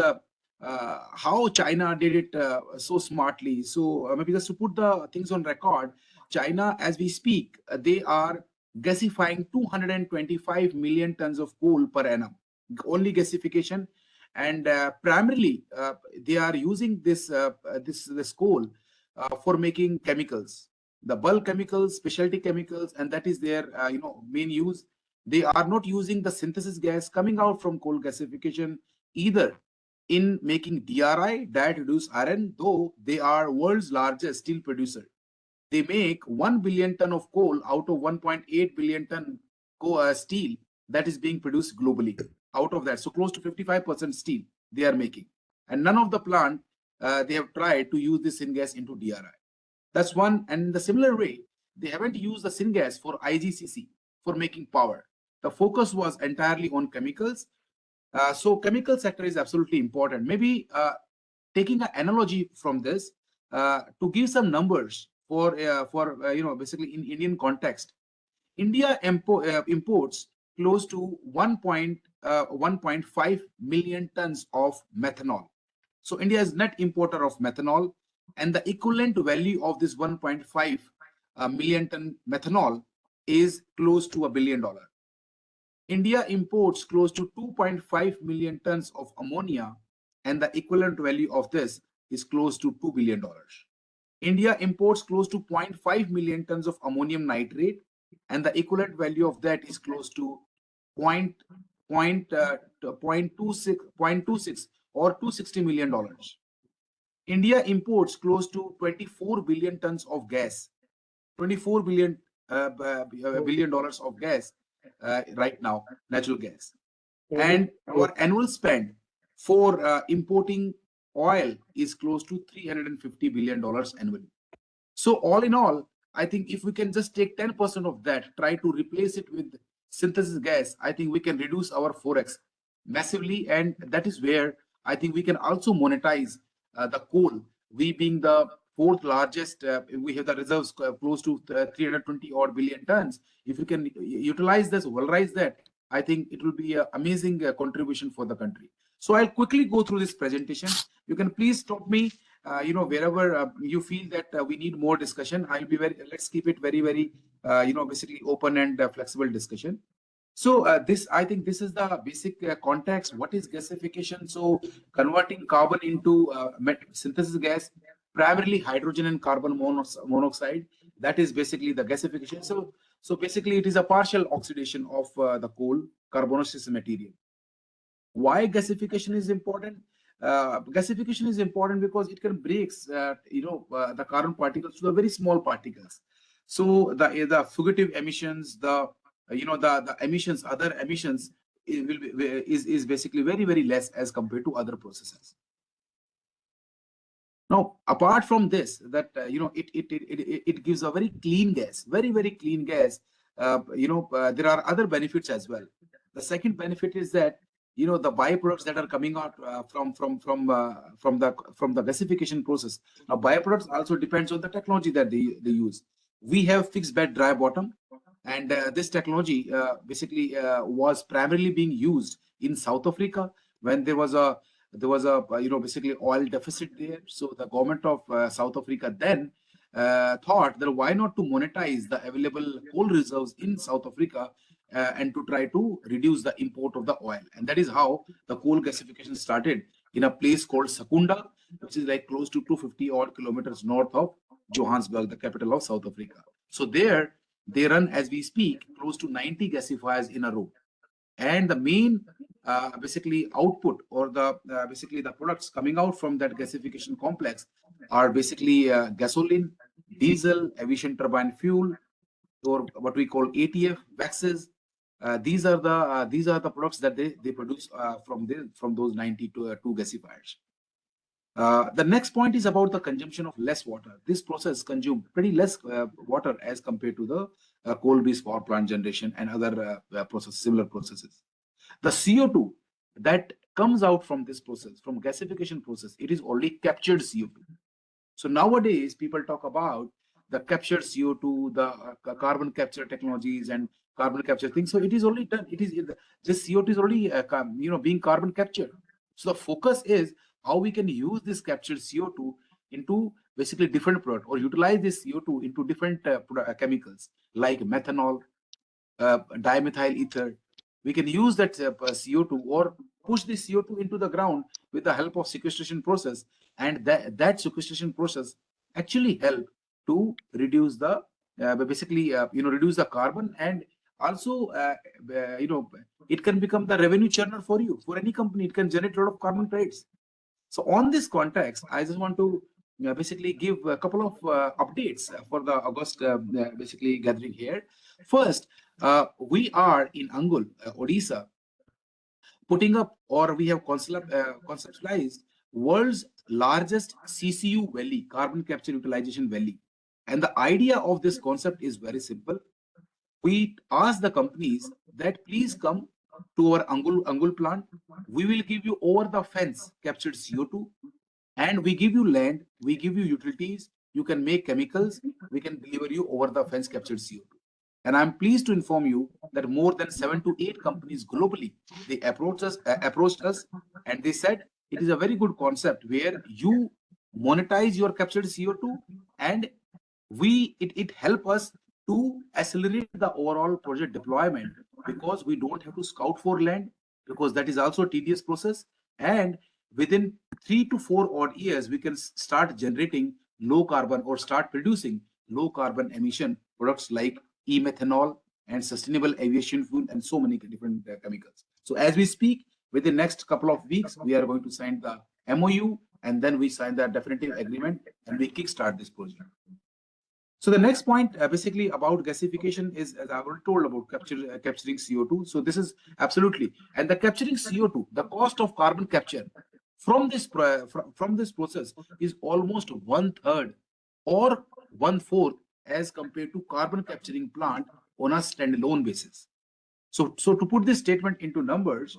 how China did it so smartly. So maybe just to put the things on record, China, as we speak, they are gasifying 225 million tons of coal per annum, only gasification, and primarily they are using this coal for making chemicals, the bulk chemicals, specialty chemicals, and that is their main use. They are not using the synthesis gas coming out from coal gasification either in making DRI, diet reduced iron, though they are world's largest steel producer. They make 1 billion ton of coal out of 1.8 billion ton steel that is being produced globally. Out of that, so close to 55% steel they are making, and none of the plant they have tried to use this syngas into DRI. That's one. And in the similar way, they haven't used the syngas for IGCC for making power. The focus was entirely on chemicals. So chemical sector is absolutely important. Maybe taking an analogy from this to give some numbers for basically in Indian context, India imports close to 1.5 million tons of methanol. So India is net importer of methanol, and the equivalent value of this 1.5 million ton methanol is close to $1 billion. India imports close to 2.5 million tons of ammonia, and the equivalent value of this is close to $2 billion. India imports close to 0.5 million tons of ammonium nitrate, and the equivalent value of that is close to point, point, uh, 0.26 or $260 million. India imports close to 24 billion tons of gas, 24 billion billion dollars of gas right now, natural gas. And our annual spend for importing oil is close to $350 billion annually. So all in all, I think if we can just take 10% of that, try to replace it with synthesis gas, I think we can reduce our forex massively. And that is where I think we can also monetize the coal. We being the fourth largest, we have the reserves close to 320 odd billion tons. If we can utilize this, valorize that, I think it will be an amazing contribution for the country. So I'll quickly go through this presentation. You can please stop me wherever you feel that we need more discussion. I'll be let's keep it very, very, basically open and flexible discussion. So I think this is the basic context. What is gasification? So converting carbon into synthesis gas, primarily hydrogen and carbon monoxide. That is basically the gasification. So basically it is a partial oxidation of the coal carbonaceous material. Why gasification is important? Gasification is important because it can break, the carbon particles to the very small particles. So the fugitive emissions, the emissions, other emissions is basically very, very less as compared to other processes. Now, apart from this, that it gives a very clean gas, very, very clean gas. There are other benefits as well. The second benefit is that the byproducts that are coming out from the gasification process. Now, byproducts also depends on the technology that they use. We have fixed bed dry bottom, and this technology basically was primarily being used in South Africa when there was a basically oil deficit there. So the government of South Africa then thought that why not to monetize the available coal reserves in South Africa and to try to reduce the import of the oil. And that is how the coal gasification started in a place called Secunda, which is like close to 250 odd kilometers north of Johannesburg, the capital of South Africa. So there they run, as we speak, close to 90 gasifiers in a row. And the main basically output, or the basically the products coming out from that gasification complex are basically gasoline, diesel, aviation turbine fuel, or what we call ATF, waxes. These are the products that they produce from those 92 gasifiers. The next point is about the consumption of less water. This process consumes pretty less water as compared to the coal-based power plant generation and other similar processes. The CO2 that comes out from this process, from gasification process, it is only captured CO2. So nowadays people talk about the captured CO2, the carbon capture technologies and carbon capture things. So it is only done. This CO2 is already being carbon captured. So the focus is how we can use this captured CO2 into basically different product, or utilize this CO2 into different chemicals like methanol, dimethyl ether. We can use that CO2 or push this CO2 into the ground with the help of sequestration process, and that sequestration process actually help to reduce the reduce the carbon, and also it can become the revenue churner for you, for any company. It can generate a lot of carbon credits. So on this context, I just want to basically give a couple of updates for the August basically gathering here. First, we are in Angul, Odisha, putting up, or we have conceptualized world's largest CCU valley, carbon capture utilization valley. And the idea of this concept is very simple. We ask the companies that please come to our Angul plant. We will give you over the fence captured CO2, and we give you land, we give you utilities, you can make chemicals, we can deliver you over the fence captured CO2. And I'm pleased to inform you that more than 7 to 8 companies globally, they approached us and they said it is a very good concept where you monetize your captured CO2, and it help us to accelerate the overall project deployment, because we don't have to scout for land, because that is also a tedious process. And within 3 to 4 odd years, we can start generating low carbon or start producing low carbon emission products like e-methanol and sustainable aviation fuel and so many different chemicals. So as we speak, within the next couple of weeks, we are going to sign the MOU, and then we sign the definitive agreement and we kickstart this project. So the next point basically about gasification is, as I already told, about capturing CO2. So this is absolutely, and the capturing CO2, the cost of carbon capture from this process is almost 1/3 or 1/4 as compared to carbon capturing plant on a standalone basis. So to put this statement into numbers,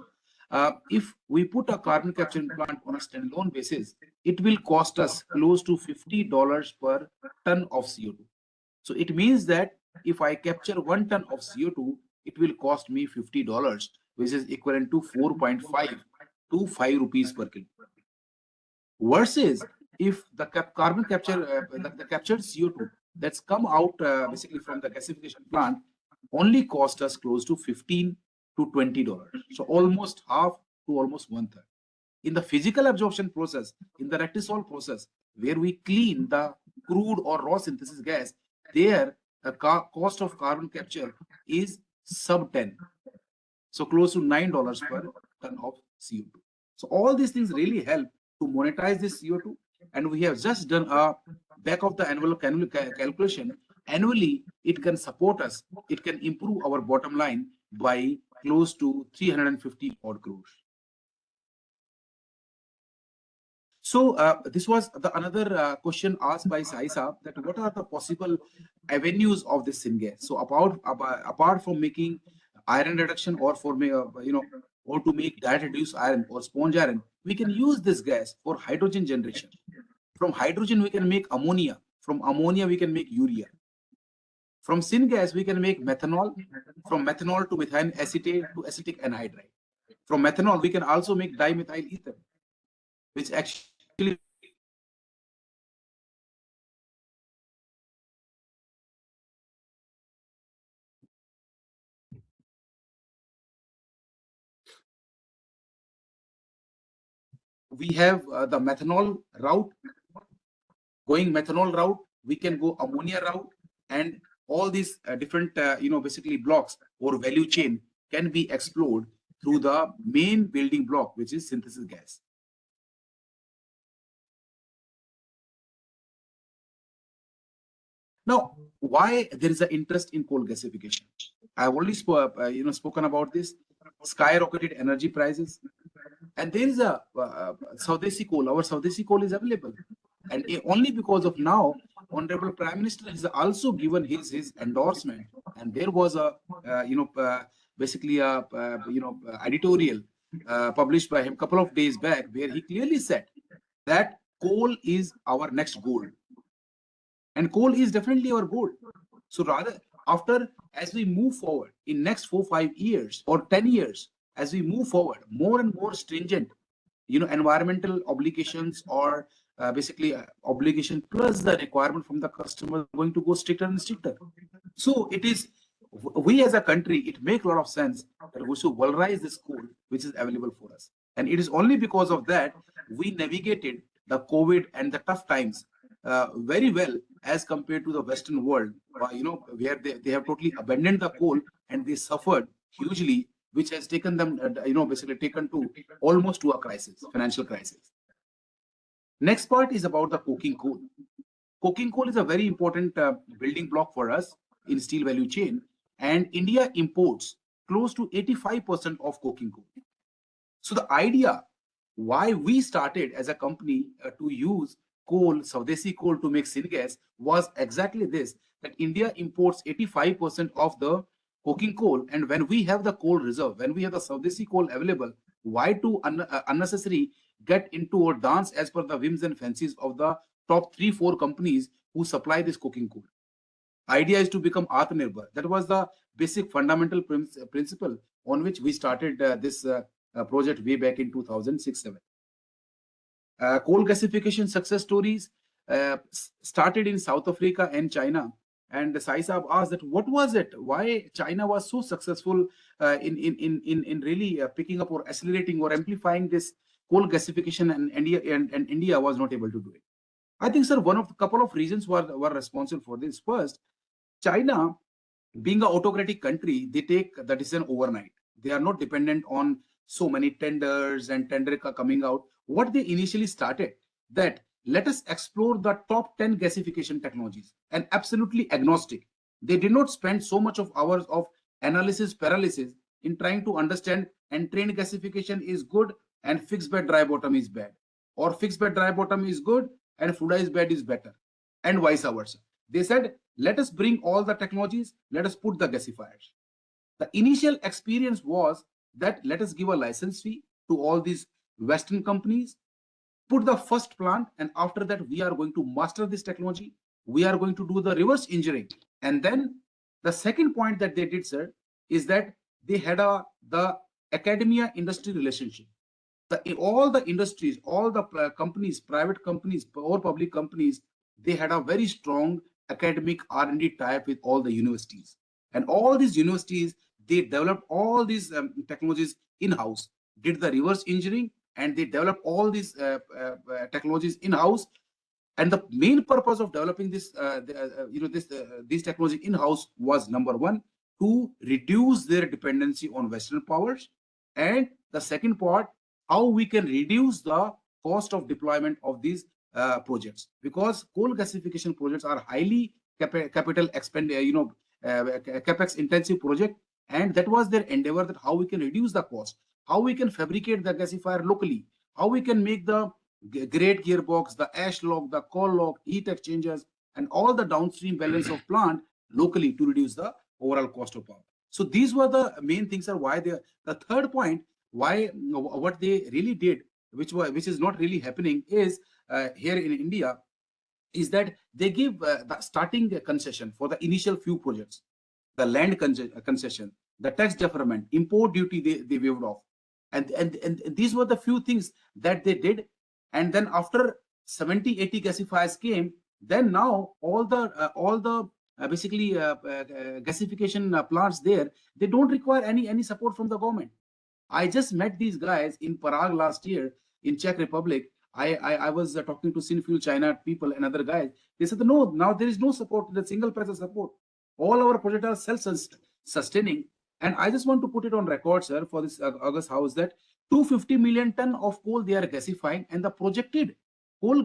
if we put a carbon capturing plant on a standalone basis, it will cost us close to $50 per ton of CO2. So it means that if I capture 1 ton of CO2, it will cost me $50, which is equivalent to 4.5 to 5 rupees per kilo. Versus if the carbon capture, the captured CO2 that's come out basically from the gasification plant only cost us close to $15 to $20. So almost half to almost 1/3. In the physical absorption process, in the rectisol process, where we clean the crude or raw synthesis gas, there the cost of carbon capture is sub 10. So close to $9 per ton of CO2. So all these things really help to monetize this CO2. And we have just done a back of the envelope calculation. Annually, it can support us. It can improve our bottom line by close to 350 odd crores. So this was another question asked by Saisa, that what are the possible avenues of this syngas? So apart from making iron reduction or for or to make direct reduced iron or sponge iron, we can use this gas for hydrogen generation. From hydrogen we can make ammonia. From ammonia we can make urea. From syngas we can make methanol. From methanol to methyl acetate to acetic anhydride. From methanol we can also make dimethyl ether, which actually we have the methanol route. Going methanol route, we can go ammonia route, and all these different basically blocks or value chain can be explored through the main building block, which is synthesis gas. Now, why there is an interest in coal gasification? I've already spoken about this. Skyrocketed energy prices, and there is a Swadeshi coal. Our Swadeshi coal is available, and only because of now, Honorable Prime Minister has also given his endorsement, and there was a basically a editorial published by him a couple of days back, where he clearly said that coal is our next goal. And coal is definitely our goal. So rather, as we move forward in next 4-5 years or 10 years, as we move forward, more and more stringent, environmental obligations or basically obligation plus the requirement from the customer are going to go stricter and stricter. So it is, we as a country, it makes a lot of sense that we should valorize this coal which is available for us. And it is only because of that we navigated the COVID and the tough times very well as compared to the Western world, where they have totally abandoned the coal and they suffered hugely, which has taken them, basically taken to almost to a crisis, financial crisis. Next part is about the coking coal. Coking coal is a very important building block for us in steel value chain, and India imports close to 85% of coking coal. So the idea why we started as a company to use coal, Swadeshi coal, to make syngas was exactly this, that India imports 85% of the coking coal, and when we have the coal reserve, when we have the Swadeshi coal available, why to unnecessary get into or dance as per the whims and fancies of the top 3-4 companies who supply this coking coal? Idea is to become Atmanirbhar. That was the basic fundamental principle on which we started this project way back in 2006-07. Coal gasification success stories started in South Africa and China. And Sai Saab asked that what was it? Why China was so successful in really picking up or accelerating or amplifying this coal gasification, and India was not able to do it. I think, sir, one of the couple of reasons were responsible for this. First, China, being an autocratic country, they take the decision overnight. They are not dependent on so many tenders and tender coming out. What they initially started, that let us explore the top 10 gasification technologies, and absolutely agnostic. They did not spend so much of hours of analysis paralysis in trying to understand entrained gasification is good and fixed bed dry bottom is bad, or fixed bed dry bottom is good and fluidized bed is better, and vice versa. They said, let us bring all the technologies, let us put the gasifiers. The initial experience was that let us give a license fee to all these Western companies, put the first plant, and after that, we are going to master this technology. We are going to do the reverse engineering. And then the second point that they did, sir, is that they had the academia industry relationship. All the industries, all the companies, private companies or public companies, they had a very strong academic R&D tie-up with all the universities. And all these universities, they developed all these technologies in-house, did the reverse engineering, and they developed all these technologies in-house. And the main purpose of developing this, these technology in-house was, number one, to reduce their dependency on Western powers, and the second part, how we can reduce the cost of deployment of these projects, because coal gasification projects are highly capital capex intensive project, and that was their endeavor, that how we can reduce the cost, how we can fabricate the gasifier locally, how we can make the great gearbox, the ash lock, the coal lock, heat exchangers, and all the downstream balance of plant locally to reduce the overall cost of power. So these were the main things are why they. The third point, why what they really did, which is not really happening, is here in India, is that they give the starting concession for the initial few projects, the land concession, the tax deferment, import duty they waived off, and these were the few things that they did. And then after 70-80 gasifiers came, then now all the gasification plants there, they don't require any support from the government. I just met these guys in Prague last year in Czech Republic. I was talking to Sinfuel China people and other guys. They said, no, now there is no support, the single price support. All our projects are self-sustaining. And I just want to put it on record, sir, for this August House, that 250 million ton of coal they are gasifying, and the projected coal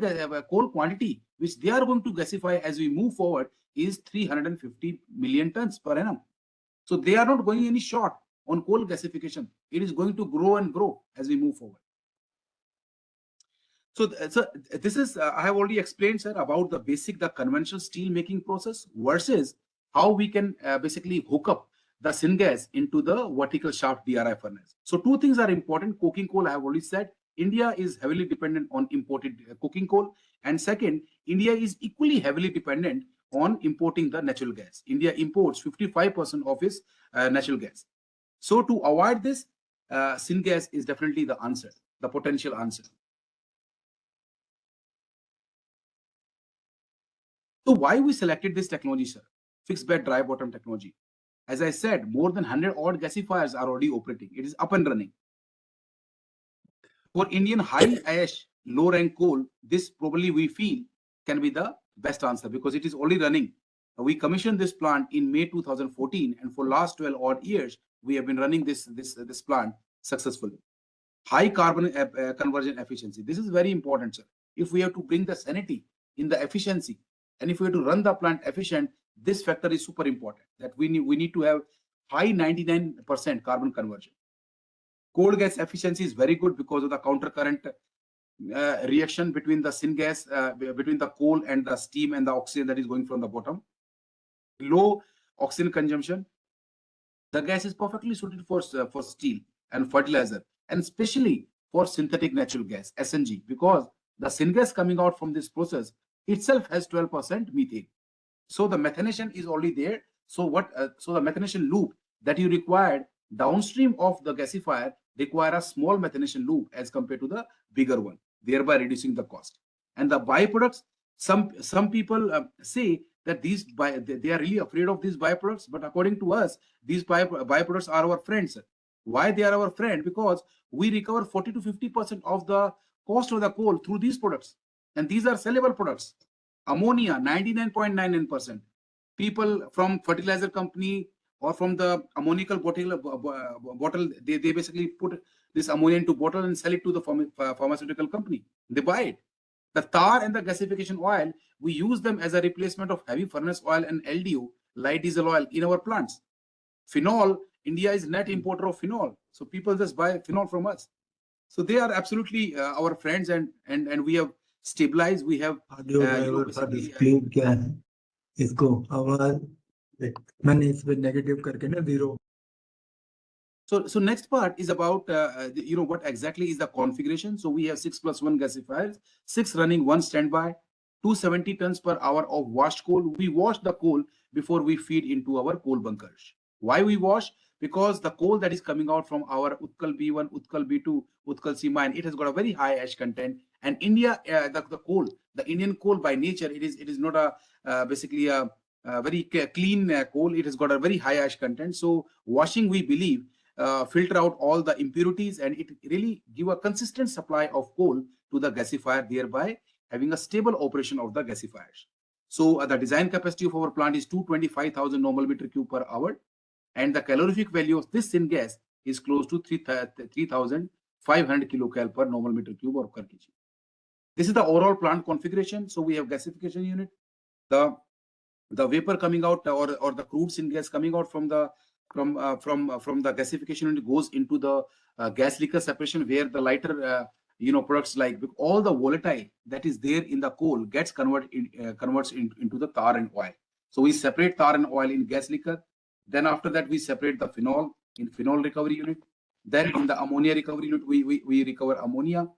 quantity which they are going to gasify as we move forward is 350 million tons per annum. So they are not going any short on coal gasification. It is going to grow and grow as we move forward. So this is, I have already explained, sir, about the conventional steel making process versus how we can basically hook up the syngas into the vertical shaft DRI furnace. So two things are important. Coking coal, I have already said, India is heavily dependent on imported coking coal. And second, India is equally heavily dependent on importing the natural gas. India imports 55% of its natural gas. So to avoid this, syngas is definitely the answer, the potential answer. So why we selected this technology, sir? Fixed bed dry bottom technology. As I said, more than 100 odd gasifiers are already operating. It is up and running. For Indian high ash, low rank coal, this probably we feel can be the best answer because it is already running. We commissioned this plant in May 2014, and for last 12 odd years, we have been running this plant successfully. High carbon conversion efficiency. This is very important, sir. If we have to bring the sanity in the efficiency, and if we have to run the plant efficient, this factor is super important, that we need to have high 99% carbon conversion. Coal gas efficiency is very good because of the counter current reaction between the syngas, between the coal and the steam and the oxygen that is going from the bottom. Low oxygen consumption. The gas is perfectly suited for steel and fertilizer, and especially for synthetic natural gas, SNG, because the syngas coming out from this process itself has 12% methane. So the methanation is already there. So so the methanation loop that you required downstream of the gasifier require a small methanation loop as compared to the bigger one, thereby reducing the cost. And the byproducts, some people say that they are really afraid of these byproducts, but according to us, these byproducts are our friends. Why they are our friend? Because we recover 40 to 50% of the cost of the coal through these products. And these are sellable products. Ammonia, 99.99%. People from fertilizer company or from the ammonical bottle, they basically put this ammonia into bottle and sell it to the pharmaceutical company. They buy it. The tar and the gasification oil, we use them as a replacement of heavy furnace oil and LDO, light diesel oil, in our plants. Phenol, India is net importer of phenol. So people just buy phenol from us. So they are absolutely our friends, and we have stabilized. We have audio driver का display क्या है इसको आवाज मैंने इस पे negative करके ना 0 So next part is about what exactly is the configuration. So we have 6+1 gasifiers, 6 running, 1 standby, 270 tons per hour of washed coal. We wash the coal before we feed into our coal bunkers. Why we wash? Because the coal that is coming out from our Utkal B1, Utkal B2, Utkal C mine, it has got a very high ash content. And India, the Indian coal by nature, it is not a basically a very clean coal. It has got a very high ash content. So washing, we believe, filter out all the impurities, and it really give a consistent supply of coal to the gasifier, thereby having a stable operation of the gasifiers. So the design capacity of our plant is 225,000 normal meter cube per hour, and the calorific value of this syngas is close to 3,500 kilocal per normal meter cube or per kg. This is the overall plant configuration. So we have gasification unit, the vapor coming out or the crude syngas coming out from the gasification unit goes into the gas liquor separation, where the lighter products like all the volatile that is there in the coal gets converts into the tar and oil. So we separate tar and oil in gas liquor. Then after that we separate the phenol in phenol recovery unit. Then in the ammonia recovery unit we recover ammonia,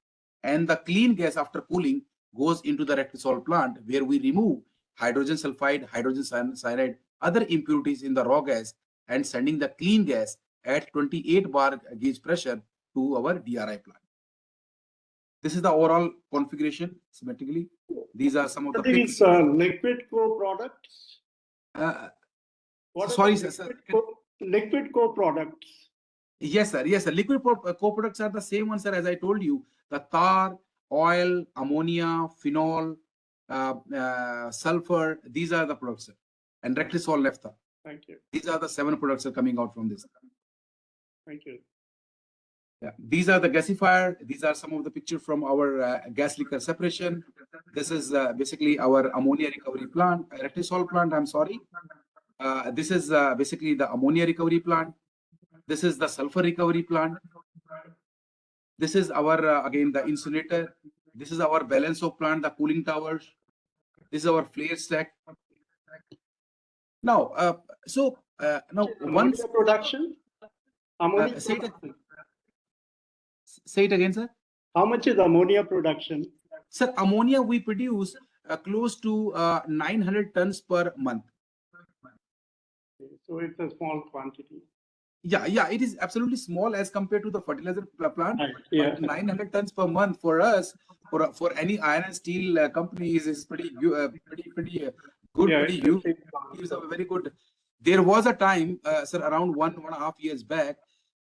and the clean gas after cooling goes into the Rectisol plant, where we remove hydrogen sulfide, hydrogen cyanide, other impurities in the raw gas, and sending the clean gas at 28 bar gauge pressure to our DRI plant. This is the overall configuration symmetrically. These are some of the these liquid co-products. Sorry, sir. Liquid co-products. Yes, sir. Yes, sir. Liquid co-products are the same ones, sir, as I told you. The tar, oil, ammonia, phenol, sulfur. These are the products, sir. And Rectisol naphtha. Thank you. These are the 7 products that are coming out from this. Thank you. Yeah, these are the gasifier. These are some of the pictures from our gas liquor separation. This is basically our ammonia recovery plant, Rectisol plant. I'm sorry. This is basically the ammonia recovery plant. This is the sulfur recovery plant. This is our again the incinerator. This is our balance of plant, the cooling towers. This is our flare stack. Now, now once production, ammonia say it again, sir. How much is ammonia production? Sir, ammonia we produce close to 900 tons per month. So it's a small quantity. Yeah, it is absolutely small as compared to the fertilizer plant. Yeah. 900 tons per month for us, for any iron and steel company is pretty good, yeah, pretty huge. It's a very good. There was a time, sir, around 1.5 years back,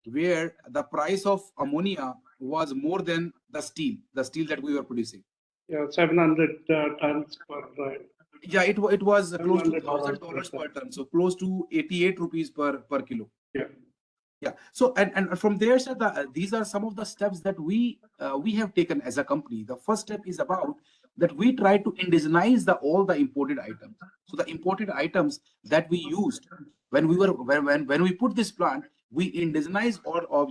where the price of ammonia was more than the steel that we were producing. Yeah, 700 tons per. Yeah, it was close to $1,000 per ton, so close to 88 rupees per kilo. Yeah. So and from there, sir, these are some of the steps that we have taken as a company. The first step is about that we try to indigenize all the imported items. So the imported items that we used when we put this plant, we indigenize all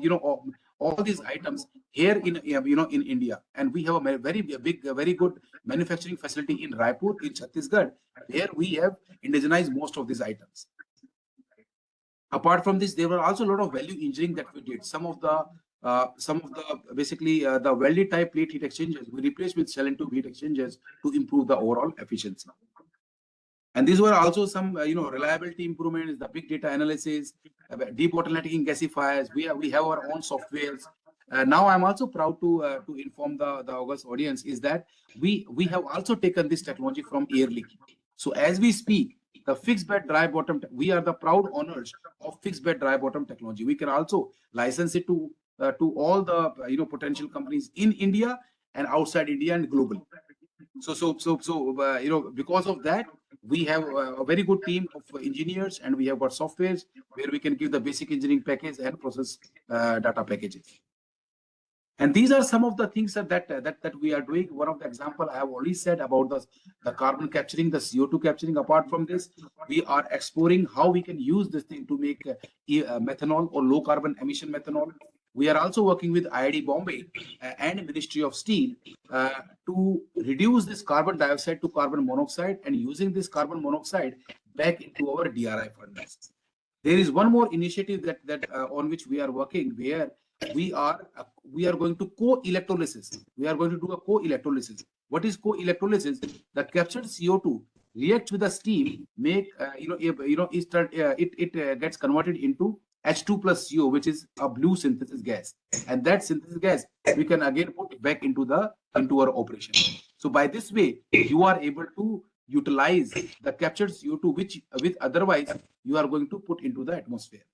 these items here in India, and we have a very big, very good manufacturing facility in Raipur, in Chhattisgarh, where we have indigenized most of these items. Apart from this, there were also a lot of value engineering that we did. Some of the basically the welded type plate heat exchangers we replaced with shell and tube heat exchangers to improve the overall efficiency. And these were also some reliability improvements, the big data analysis, debottlenecking gasifiers. We have our own softwares. Now I'm also proud to inform the August audience is that we have also taken this technology from Air Liquide. So as we speak, the fixed bed dry bottom, we are the proud owners of fixed bed dry bottom technology. We can also license it to all the potential companies in India and outside India and globally. Because of that, we have a very good team of engineers, and we have got softwares where we can give the basic engineering package and process data packages. And these are some of the things that we are doing. One of the example I have already said about the carbon capturing, the CO2 capturing. Apart from this, we are exploring how we can use this thing to make methanol or low carbon emission methanol. We are also working with IIT Bombay and Ministry of Steel to reduce this carbon dioxide to carbon monoxide, and using this carbon monoxide back into our DRI furnace. There is one more initiative that on which we are working, where we are going to co-electrolysis. We are going to do a co-electrolysis. What is co-electrolysis? The captured CO2 reacts with the steam, make it gets converted into H2 plus CO, which is a blue synthesis gas, and that synthesis gas we can again put back into our operation. So by this way, you are able to utilize the captured CO2, which otherwise you are going to put into the atmosphere.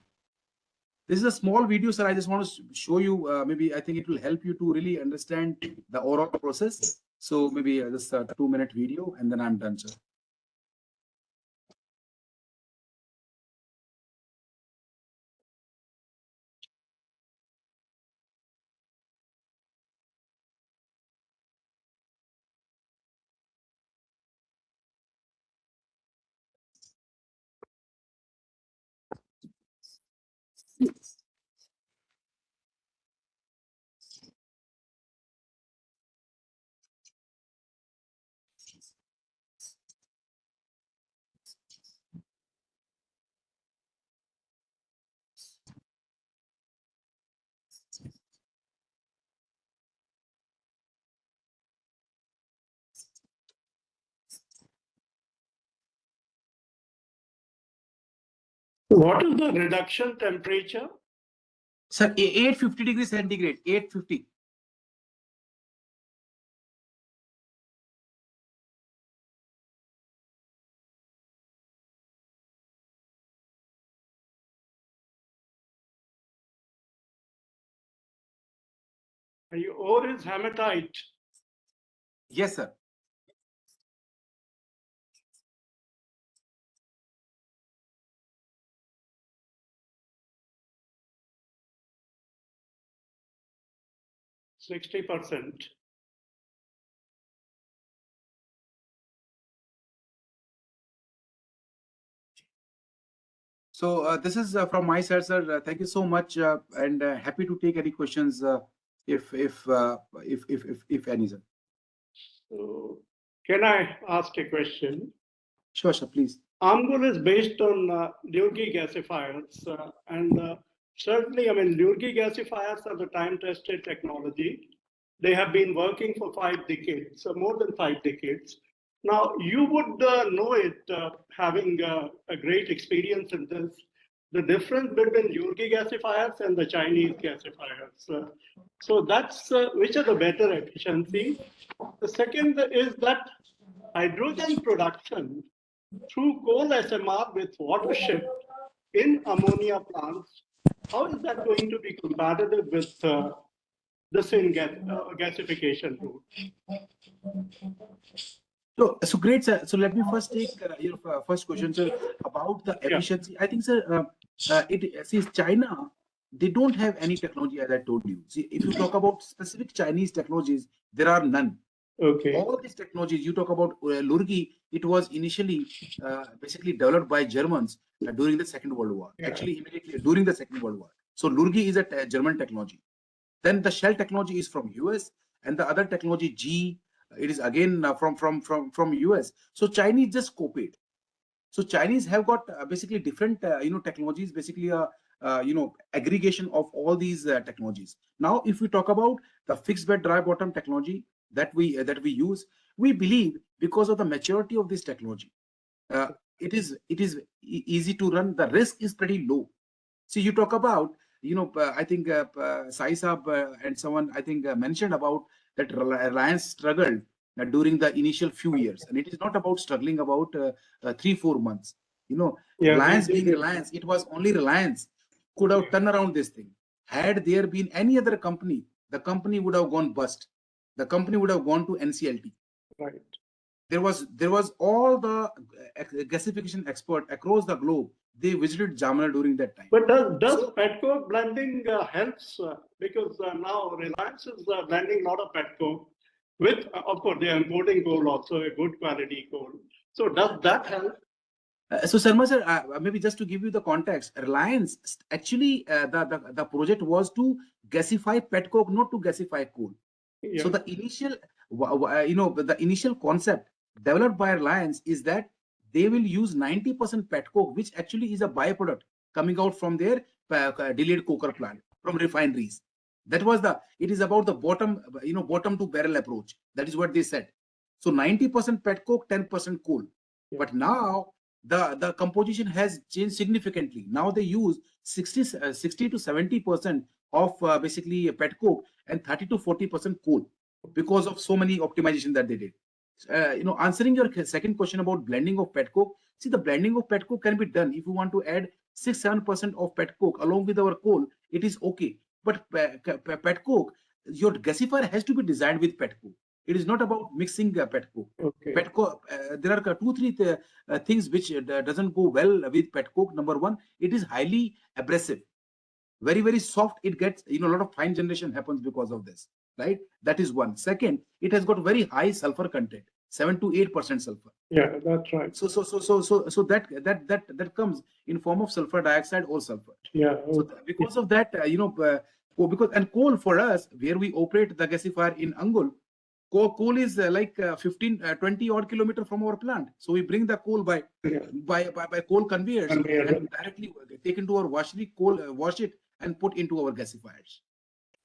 This is a small video, sir. I just want to show you. Maybe I think it will help you to really understand the overall process. So maybe just a 2-minute video, and then I'm done, sir. What is the reduction temperature? Sir, 850 degrees centigrade, 850. Your ore is hematite. Yes, sir. %60. So this is from my side, sir. Thank you so much, and happy to take any questions if any, sir. So, can I ask a question? Sure, sir. Please. Amgol is based on Lurgi gasifiers, and certainly, I mean, Lurgi gasifiers are the time-tested technology. They have been working for 5 decades, more than 5 decades. Now, you would know it, having a great experience in this, the difference between Lurgi gasifiers and the Chinese gasifiers. So that's which are the better efficiency. The second is that hydrogen production through coal SMR with water shift in ammonia plants, how is that going to be compatible with the same gasification route? So great, sir. So let me first take your first question, sir, about the efficiency. I think, sir, since China, they don't have any technology, as I told you. See, if you talk about specific Chinese technologies, there are none. Okay. All these technologies you talk about, Lurgi, it was initially basically developed by Germans during the Second World War. Yeah. Actually, immediately during the Second World War. So Lurgi is a German technology. Then the shell technology is from US, and the other technology G, it is again from US. So Chinese just copied. So Chinese have got basically different technologies, basically aggregation of all these technologies. Now, if we talk about the fixed bed dry bottom technology that we use, we believe because of the maturity of this technology, it is easy to run. The risk is pretty low. See, you talk about, I think Sai Saab and someone I think mentioned about that Reliance struggled during the initial few years, and it is not about struggling about 3-4 months. Yeah, Reliance being Reliance, it was only Reliance could have turned around this thing. Had there been any other company, the company would have gone bust. The company would have gone to NCLT. Right. There was all the gasification expert across the globe. They visited Jamuna during that time. But does petcoke blending helps? Because now Reliance is blending a lot of petcoke with, of course, they are importing coal also, a good quality coal. So does that help? So Sharma sir, maybe just to give you the context, Reliance actually the project was to gasify petcoke, not to gasify coal. Yeah. So the initial, the initial concept developed by Reliance is that they will use 90% petcoke, which actually is a byproduct coming out from their delayed coker plant from refineries. That was it is about the bottom to barrel approach. That is what they said. So 90% petcoke, 10% coal. Yeah. But now the composition has changed significantly. Now they use 60 to 70% of basically petcoke and 30 to 40% coal because of so many optimization that they did. Answering your second question about blending of petcoke, see, the blending of petcoke can be done if you want to add 6-7% of petcoke along with our coal. It is okay, but petcoke, your gasifier has to be designed with petcoke. It is not about mixing petcoke. Okay. Petcoke, there are 2-3 things which doesn't go well with petcoke. Number one, it is highly abrasive, very, very soft. It gets, a lot of fine generation happens because of this, right? That is one. Second, it has got very high sulfur content, 7 to 8% sulfur. Yeah, that's right. So that comes in form of sulfur dioxide or sulfur. Yeah. So because of that, because coal for us, where we operate the gasifier in Angul, coal is like 20 odd kilometer from our plant. So we bring the coal by coal conveyors and directly take into our washery, wash it and put into our gasifiers.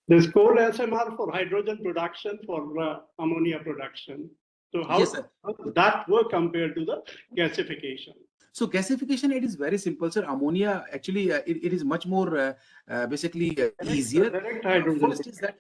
This coal SMR for hydrogen production, for ammonia production. So how, Yes, sir. how does that work compared to the gasification? So gasification, it is very simple, sir. Ammonia, actually, it is much more basically easier. Direct hydrogen. First is that,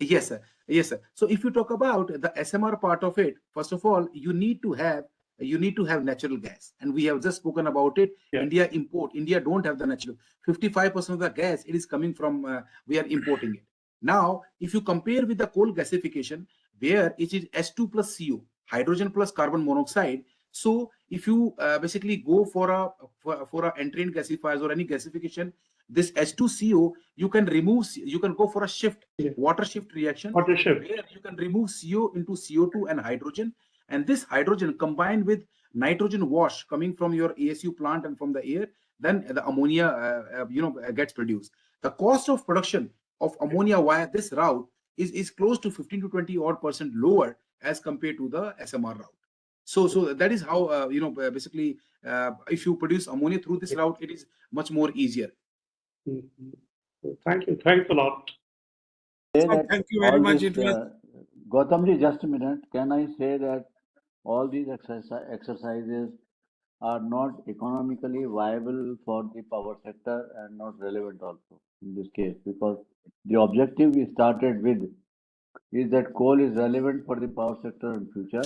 yes, sir. Yes, sir. So if you talk about the SMR part of it, first of all, you need to have natural gas, and we have just spoken about it. Yeah. India don't have the natural. 55% of the gas, it is coming from we are importing it. Now, if you compare with the coal gasification, where it is H2 plus CO, hydrogen plus carbon monoxide. So if you basically go for a entrained gasifiers or any gasification, this H2CO, you can go for a shift, water shift reaction, Water shift. where you can remove CO into CO2 and hydrogen, and this hydrogen combined with nitrogen wash coming from your ASU plant and from the air, then the ammonia gets produced. The cost of production of ammonia via this route is close to 15 to 20% lower as compared to the SMR route. So that is how basically if you produce ammonia through this route, it is much more easier. Thank you. Thanks a lot. Thank you very much. It was Gautamji, just a minute. Can I say that all these exercises are not economically viable for the power sector and not relevant also in this case, because the objective we started with is that coal is relevant for the power sector in future,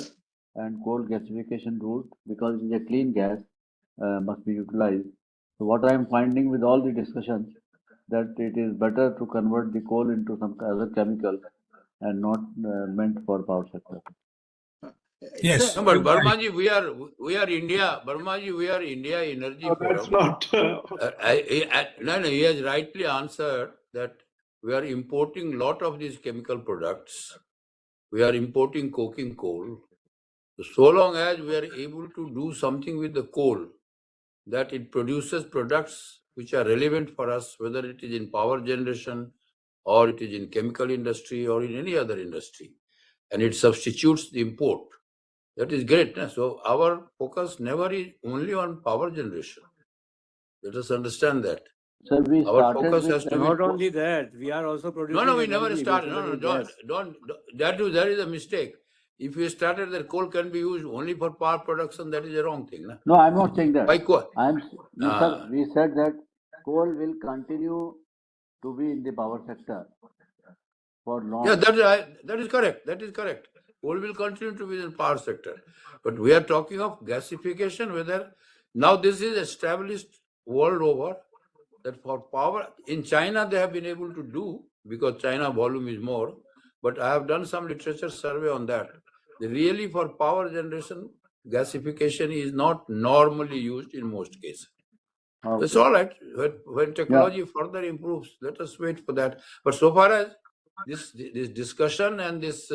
and coal gasification route, because it is a clean gas, must be utilized. So what I am finding with all the discussions, that it is better to convert the coal into some other chemical and not meant for power sector. yes. No, but Barmaji, we are India. Barmaji, we are India Energy No, Forum. that's not. No, he has rightly answered that we are importing a lot of these chemical products. We are importing coking coal. So long as we are able to do something with the coal, that it produces products which are relevant for us, whether it is in power generation or it is in chemical industry or in any other industry, and it substitutes the import. That is great. So our focus never is only on power generation. Let us understand that. So we Our started focus with has to be. Not only that, we are also producing. No, we never energy, started. No, basically don't. gas. That is a mistake. If you started that coal can be used only for power production, that is a wrong thing. No, I'm not saying that. Why coal? We said that coal will continue to be in the power sector for long. Yeah, that is correct. That is correct. Coal will continue to be in the power sector. But we are talking of gasification, whether now this is established world over that for power, in China they have been able to do, because China volume is more, but I have done some literature survey on that. really for power generation, gasification is not normally used in most cases. It's Okay. all right. When technology further improves, let us wait for that. But so far as this discussion and this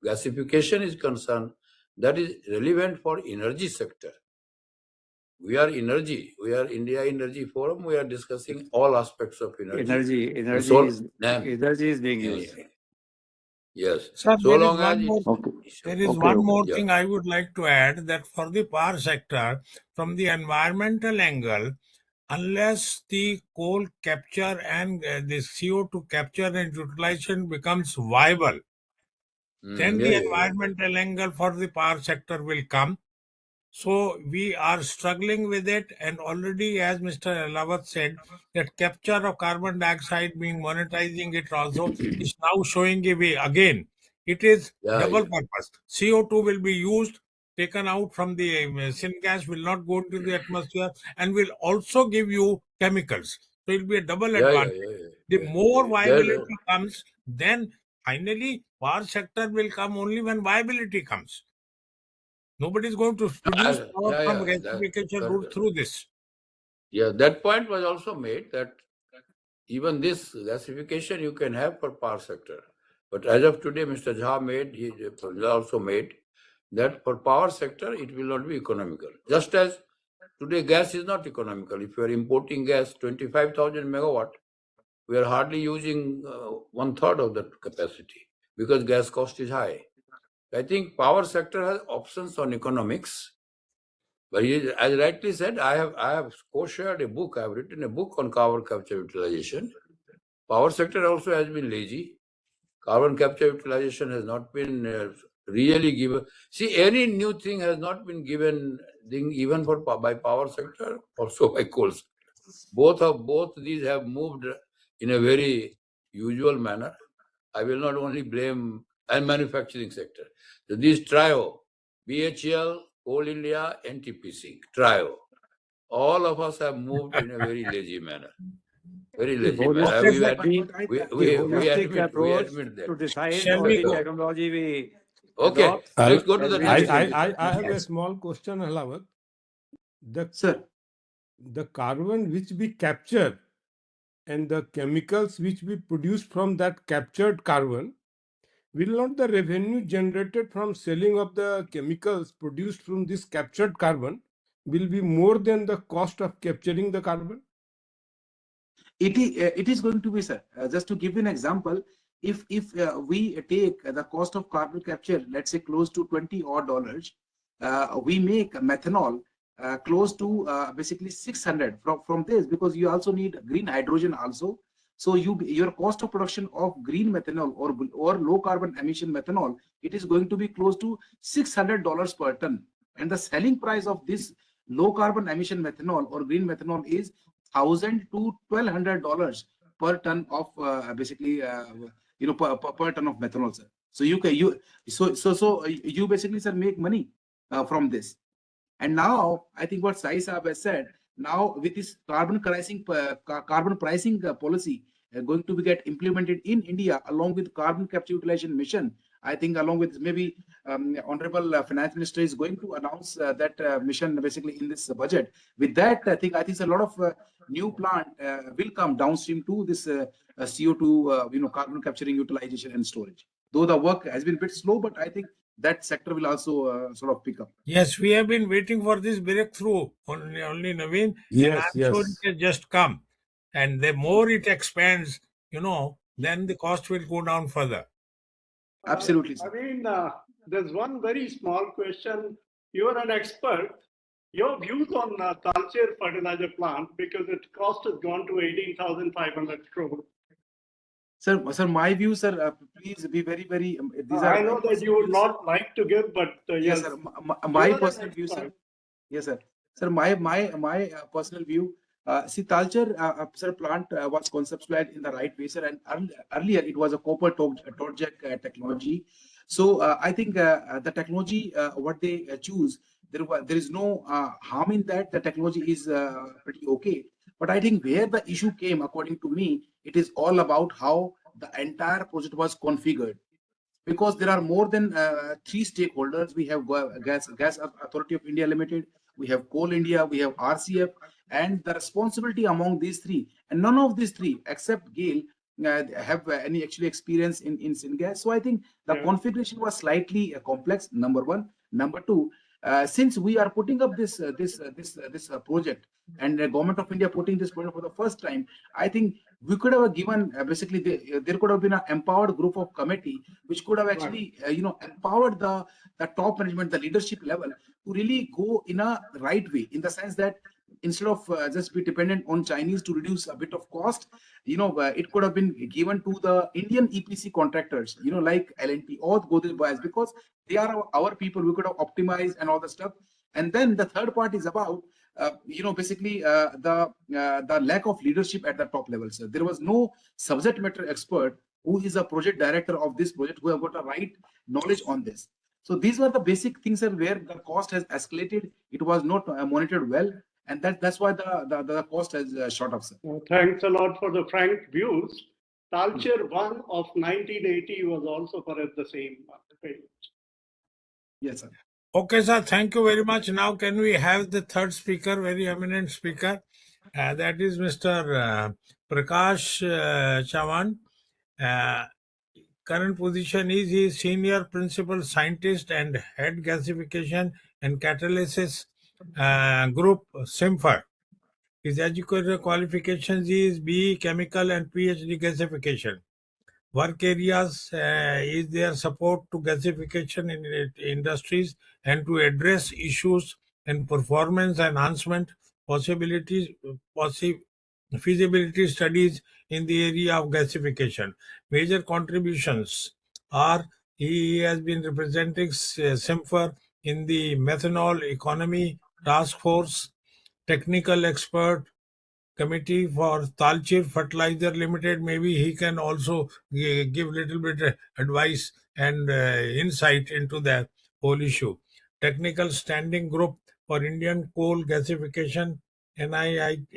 gasification is concerned, that is relevant for energy sector. We are energy. We are India Energy Forum. We are discussing all aspects of energy. Energy is being used. Yes. Sir, So there is long as one more. Okay. There is Okay, one okay. more Yeah. thing I would like to add, that for the power sector, from the environmental angle, unless the coal capture and the CO2 capture and utilization becomes viable, then the environmental angle for the power sector will come. So we are struggling with it, and already, as Mr. Elawat said, that capture of carbon dioxide being monetizing it also is now showing a way again. It is double purpose. CO2 will be used, taken out from the syngas, will not go into the atmosphere, and will also give you chemicals. So it will be a double advantage. The more viability comes, then finally power sector will come only when viability comes. Nobody is going to produce power from gasification route through this. Yeah, that point was also made, that even this gasification you can have for power sector. But as of today, Mr. Jha also made that for power sector, it will not be economical. Just as today gas is not economical. If you are importing gas, 25,000 megawatt, we are hardly using 1/3 of that capacity because gas cost is high. I think power sector has options on economics. But as rightly said, I have co-shared a book. I have written a book on carbon capture utilization. Power sector also has been lazy. Carbon capture utilization has not been really given. See, any new thing has not been given even by power sector, also by coal sector. Both these have moved in a very usual manner. I will not only blame and manufacturing sector. So these trio, BHEL, Coal India, NTPC, trio, all of us have moved in a very lazy manner. Very The lazy manner. holistic approach admit that. to decide Shall on we the go? technology we Okay, adopt let's go to has the been next. I have a Yes. small question, Halawat. Sir, The carbon which we capture and the chemicals which we produce from that captured carbon, will not the revenue generated from selling of the chemicals produced from this captured carbon will be more than the cost of capturing the carbon? it is going to be, sir. Just to give you an example, if we take the cost of carbon capture, let's say close to $20 odd, we make methanol close to basically 600 from this, because you also need green hydrogen also. So your cost of production of green methanol or low carbon emission methanol, it is going to be close to $600 per ton, and the selling price of this low carbon emission methanol or green methanol is $1,000 to $1,200 per ton of basically per ton of methanol, sir. So you basically, sir, make money from this. And now I think what Sai Saab has said, now with this carbon pricing policy going to be get implemented in India along with carbon capture utilization mission, I think along with maybe Honorable Finance Minister is going to announce that mission basically in this budget. With that, I think a lot of new plant will come downstream to this CO2 carbon capturing utilization and storage. Though the work has been a bit slow, but I think that sector will also sort of pick up. Yes, we have been waiting for this breakthrough only Naveen, and Yes, I'm sure yes. it has just come. And the more it expands, then the cost will go down further. Absolutely, sir. I mean, there's one very small question. You're an expert. Your views on Talcher fertilizer plant, because its cost has gone to 18,500 crore. Sir, my view, sir, please be very, very. These are I know that you would not like to give, but yes, yes, sir. My you are an personal view, sir. expert. Yes, sir. Sir, my personal view. See, Talcher, sir, plant was conceptualized in the right way, sir. And earlier it was a copper torject technology. So I think the technology what they choose, there is no harm in that. The technology is pretty okay. But I think where the issue came, according to me, it is all about how the entire project was configured. because there are more than 3 stakeholders. We have Gas Authority of India Limited, we have Coal India, we have RCF, and the responsibility among these three, and none of these three except GAIL have any actually experience in syngas. So I think the configuration was slightly complex, number one. Number two, since we are putting up this project, and the government of India putting this project for the first time, I think we could have given basically there could have been an empowered group of committee which could have actually empowered the top management, the leadership level, to really go in a right way, in the sense that instead of just be dependent on Chinese to reduce a bit of cost, it could have been given to the Indian EPC contractors, like L&T or Godrej Boys, because they are our people. We could have optimized and all the stuff. And then the third part is about basically the lack of leadership at the top level. So there was no subject matter expert who is a project director of this project who have got the right knowledge on this. So these were the basic things where the cost has escalated. It was not monitored well, and that's why the cost has shot up, sir. Thanks a lot for the frank views. Talcher 1 of 1980 was also perhaps the same page. Yes, sir. Okay, sir. Thank you very much. Now, can we have the third speaker, very eminent speaker? That is Mr. Prakash Chavan. Current position is he is senior principal scientist and head gasification and catalysis group SIMFER. His educational qualifications is BE chemical and PhD gasification. Work areas is their support to gasification in industries and to address issues and performance enhancement possibilities, feasibility studies in the area of gasification. Major contributions are he has been representing SIMFER in the methanol economy task force, technical expert committee for Talcher Fertilizer Limited. Maybe he can also give little bit advice and insight into the whole issue. Technical Standing Group for Indian Coal Gasification, NITI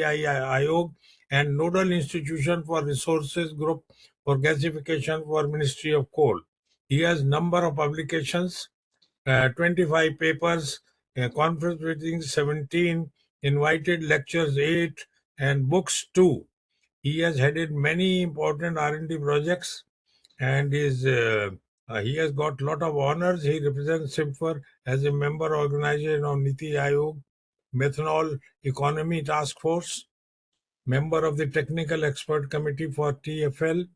Ayog, and Nodal Institution for Resources Group for Gasification for Ministry of Coal. He has number of publications, 25 papers, conference meetings 17, invited lectures 8, and books 2. He has headed many important R&D projects, and he has got lot of honors. He represents SIMFER as a member organization of Niti Aayog, Methanol Economy Task Force, member of the Technical Expert Committee for TFL,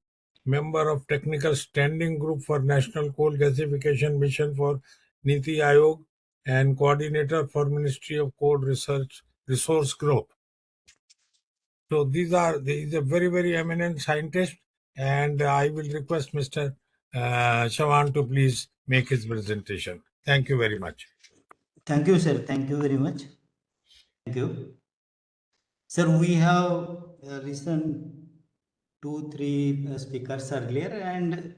member of Technical Standing Group for National Coal Gasification Mission for Niti Aayog, and coordinator for Ministry of Coal Resource Group. So these are a very, very eminent scientist, and I will request Mr. Chavan to please make his presentation. Thank you very much. Thank you, sir. Thank you very much. Thank you. Sir, we have listened 2-3 speakers earlier, and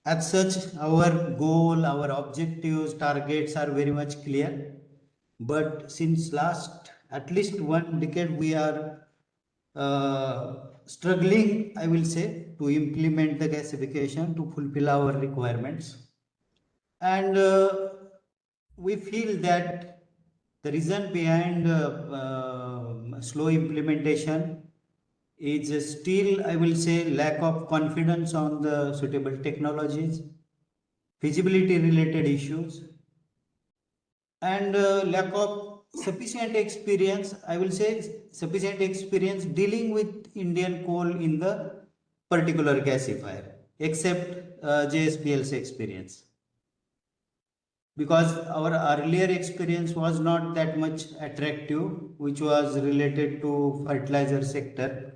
as such, our goal, our objectives, targets are very much clear. But since last at least 1 decade, we are struggling, I will say, to implement the gasification to fulfill our requirements. And we feel that the reason behind slow implementation is still, I will say, lack of confidence on the suitable technologies, feasibility related issues, and lack of sufficient experience, I will say sufficient experience dealing with Indian coal in the particular gasifier, except JSPL's experience. Because our earlier experience was not that much attractive, which was related to fertilizer sector,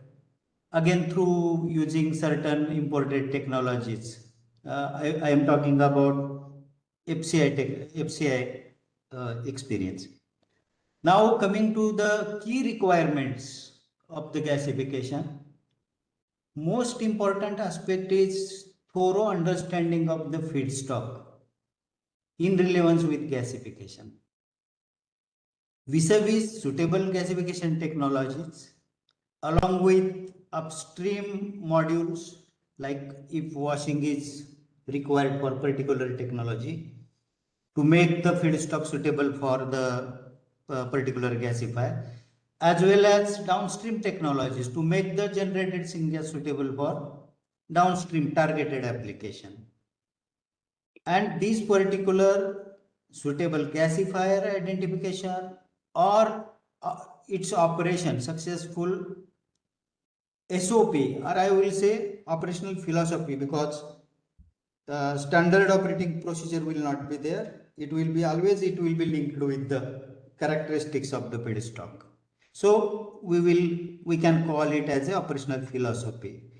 again through using certain imported technologies. I am talking about FCI experience. Now coming to the key requirements of the gasification, most important aspect is thorough understanding of the feedstock in relevance with gasification. Vis-a-vis suitable gasification technologies, along with upstream modules like if washing is required for particular technology, to make the feedstock suitable for the particular gasifier, as well as downstream technologies to make the generated syngas suitable for downstream targeted application. And these particular suitable gasifier identification or its operation successful SOP, or I will say operational philosophy, because standard operating procedure will not be there. It will be linked with the characteristics of the feedstock. So we can call it as a operational philosophy.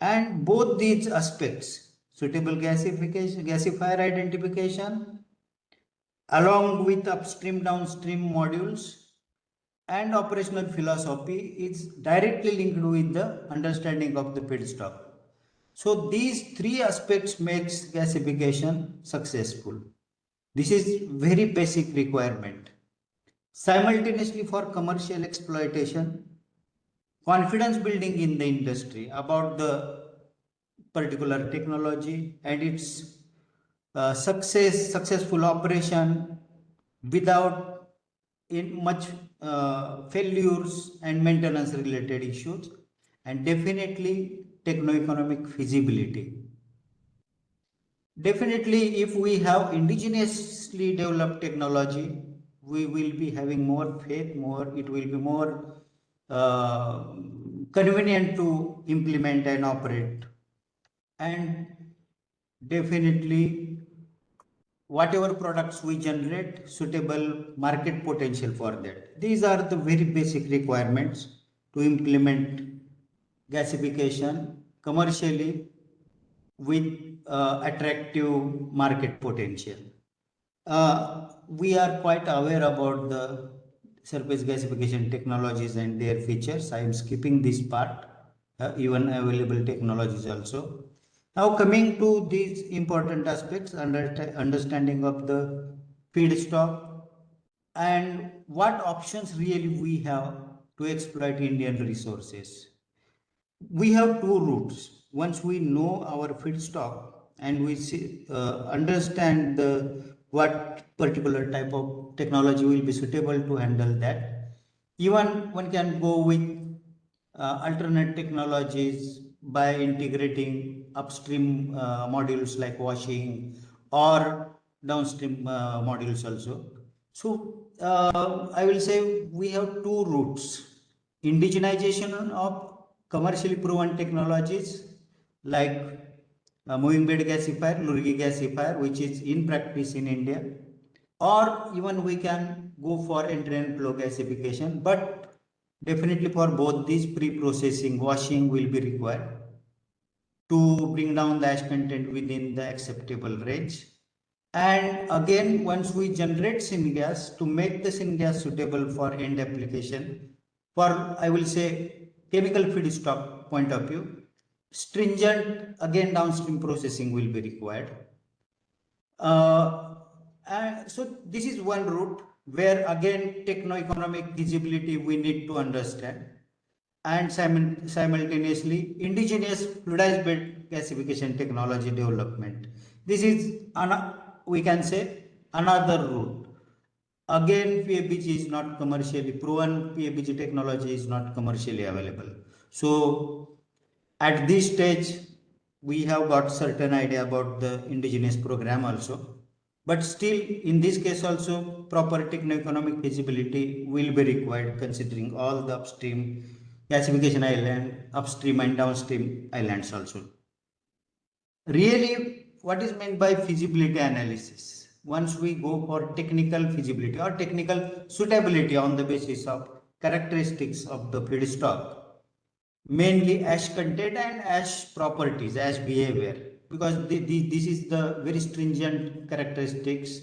And both these aspects, suitable gasifier identification, along with upstream downstream modules, and operational philosophy, is directly linked with the understanding of the feedstock. So these three aspects makes gasification successful. This is very basic requirement. Simultaneously, for commercial exploitation, confidence building in the industry about the particular technology and its successful operation without much failures and maintenance related issues, and definitely techno-economic feasibility. Definitely, if we have indigenously developed technology, we will be having more faith, it will be more convenient to implement and operate. And definitely, whatever products we generate, suitable market potential for that. These are the very basic requirements to implement gasification commercially with attractive market potential. We are quite aware about the surface gasification technologies and their features. I am skipping this part, even available technologies also. Now coming to these important aspects, understanding of the feedstock and what options really we have to exploit Indian resources. We have two routes. Once we know our feedstock and we understand what particular type of technology will be suitable to handle that, even one can go with alternate technologies by integrating upstream modules like washing or downstream modules also. So I will say we have two routes: indigenization of commercially proven technologies like moving bed gasifier, Lurgi gasifier, which is in practice in India, or even we can go for entrant flow gasification, but definitely for both these pre-processing washing will be required to bring down the ash content within the acceptable range. And again, once we generate syngas, to make the syngas suitable for end application, for I will say chemical feedstock point of view, stringent again downstream processing will be required. And so this is one route where again techno-economic feasibility we need to understand, and simultaneously indigenous fluidized bed gasification technology development. This is we can say another route. Again, PFBG is not commercially proven, PFBG technology is not commercially available. So at this stage, we have got certain idea about the indigenous program also. But still, in this case also, proper techno-economic feasibility will be required considering all the upstream gasification island, upstream and downstream islands also. Really, what is meant by feasibility analysis? Once we go for technical feasibility or technical suitability on the basis of characteristics of the feedstock, mainly ash content and ash properties, ash behavior, because this is the very stringent characteristics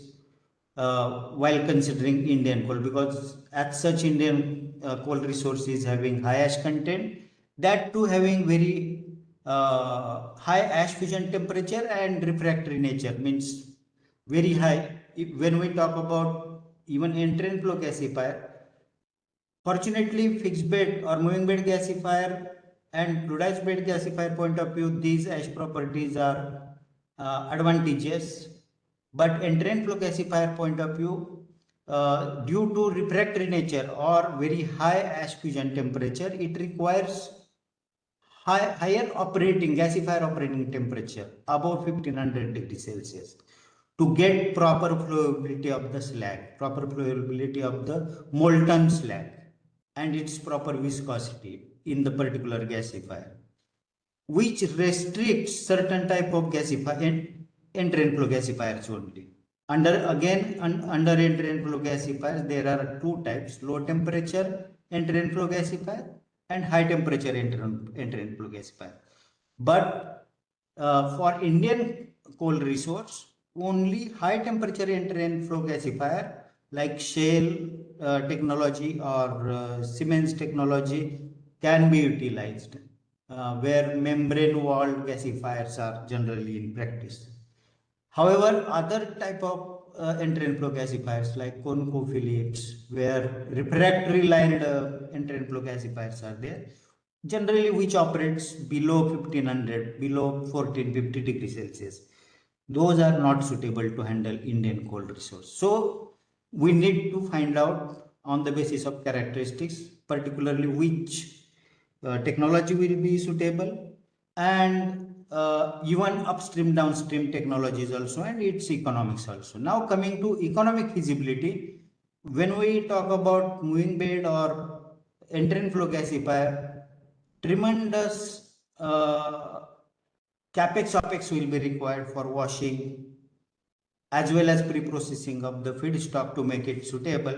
while considering Indian coal, because as such Indian coal resource is having high ash content, that too having very high ash fusion temperature and refractory nature, means very high. When we talk about even entrant flow gasifier, fortunately fixed bed or moving bed gasifier and fluidized bed gasifier point of view, these ash properties are advantageous. But entrant flow gasifier point of view, due to refractory nature or very high ash fusion temperature, it requires higher gasifier operating temperature above 1500 degrees Celsius to get proper flowability of the slag, proper flowability of the molten slag and its proper viscosity in the particular gasifier, which restricts certain type of gasifier, entrant flow gasifiers only. Under entrant flow gasifiers, there are two types: low temperature entrant flow gasifier and high temperature entrant flow gasifier. But for Indian coal resource, only high temperature entrant flow gasifier like shale technology or Siemens technology can be utilized, where membrane walled gasifiers are generally in practice. However, other type of entrant flow gasifiers like ConocoPhillips, where refractory lined entrant flow gasifiers are there, generally which operates below 1500, below 1450 degrees Celsius. Those are not suitable to handle Indian coal resource. So we need to find out on the basis of characteristics, particularly which technology will be suitable, and even upstream downstream technologies also, and its economics also. Now coming to economic feasibility, when we talk about moving bed or entrant flow gasifier, tremendous capex opex will be required for washing as well as pre-processing of the feedstock to make it suitable.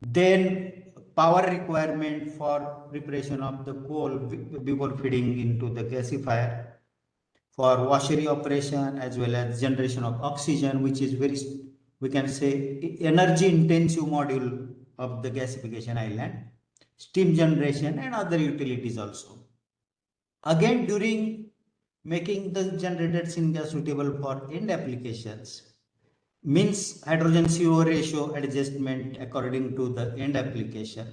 Then power requirement for preparation of the coal before feeding into the gasifier, for washery operation as well as generation of oxygen, which is very, we can say, energy intensive module of the gasification island, steam generation and other utilities also. Again, during making the generated syngas suitable for end applications, means hydrogen CO ratio adjustment according to the end application.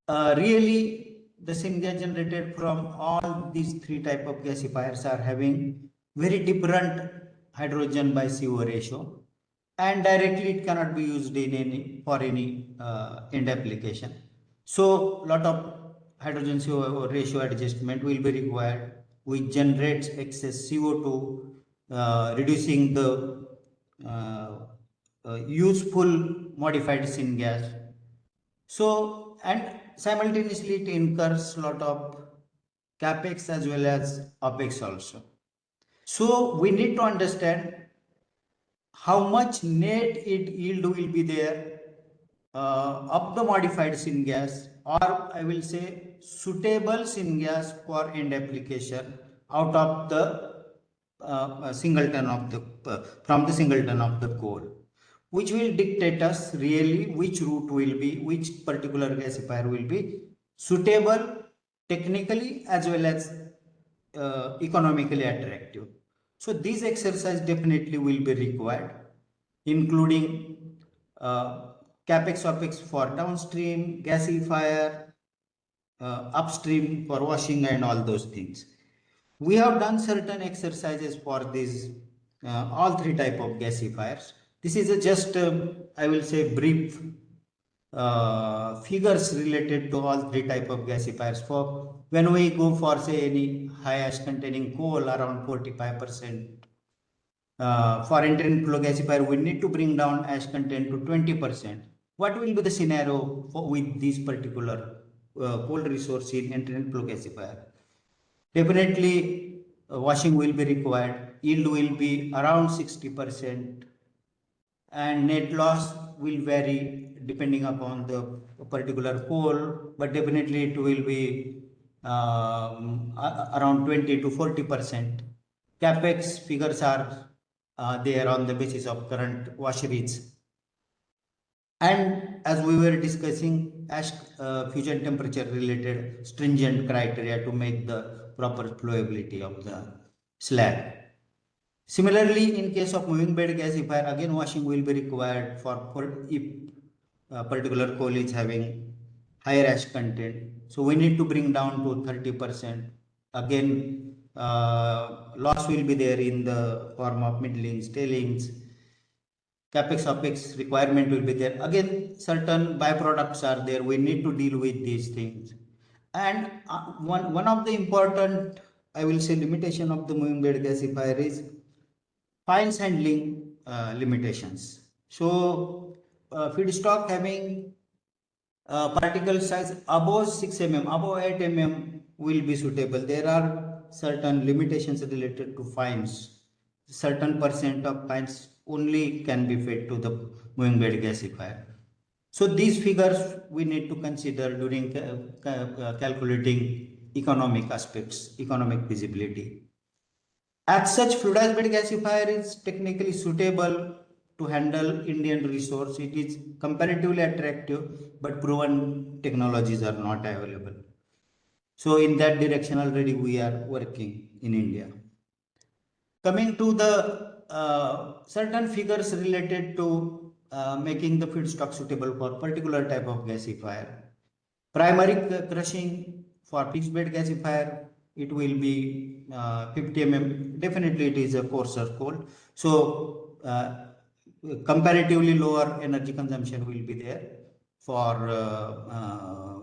Really, the syngas generated from all these three type of gasifiers are having very different hydrogen by CO ratio, and directly it cannot be used in any end application. So lot of hydrogen CO ratio adjustment will be required, which generates excess CO2, reducing the useful modified syngas. So, and simultaneously it incurs a lot of capex as well as opex also. So we need to understand how much net yield will be there of the modified syngas, or I will say suitable syngas for end application out of the singleton of the from the singleton of the coal, which will dictate us really which route will be, which particular gasifier will be suitable technically as well as economically attractive. So this exercise definitely will be required, including capex opex for downstream gasifier, upstream for washing and all those things. We have done certain exercises for these all three type of gasifiers. This is just I will say brief figures related to all three type of gasifiers. For when we go for say any high ash containing coal around 45%, for entrant flow gasifier we need to bring down ash content to 20%. What will be the scenario with this particular coal resource in entrant flow gasifier? Definitely washing will be required, yield will be around 60%, and net loss will vary depending upon the particular coal, but definitely it will be around 20 to 40%. Capex figures are there on the basis of current washeries. And as we were discussing, ash fusion temperature related stringent criteria to make the proper flowability of the slag. Similarly, in case of moving bed gasifier, again washing will be required for if particular coal is having higher ash content. So we need to bring down to 30%. Again, loss will be there in the form of middlings, tailings, capex opex requirement will be there. Again, certain byproducts are there. We need to deal with these things. And one of the important, I will say, limitation of the moving bed gasifier is fines handling limitations. So feedstock having particle size above 6 mm, above 8 mm will be suitable. There are certain limitations related to fines. Certain percent of fines only can be fed to the moving bed gasifier. So these figures we need to consider during calculating economic aspects, economic feasibility. As such, fluidized bed gasifier is technically suitable to handle Indian resource. It is comparatively attractive, but proven technologies are not available. So in that direction already we are working in India. Coming to the certain figures related to making the feedstock suitable for particular type of gasifier. Primary crushing for fixed bed gasifier, it will be 50 mm. Definitely it is a coarser coal. So comparatively lower energy consumption will be there for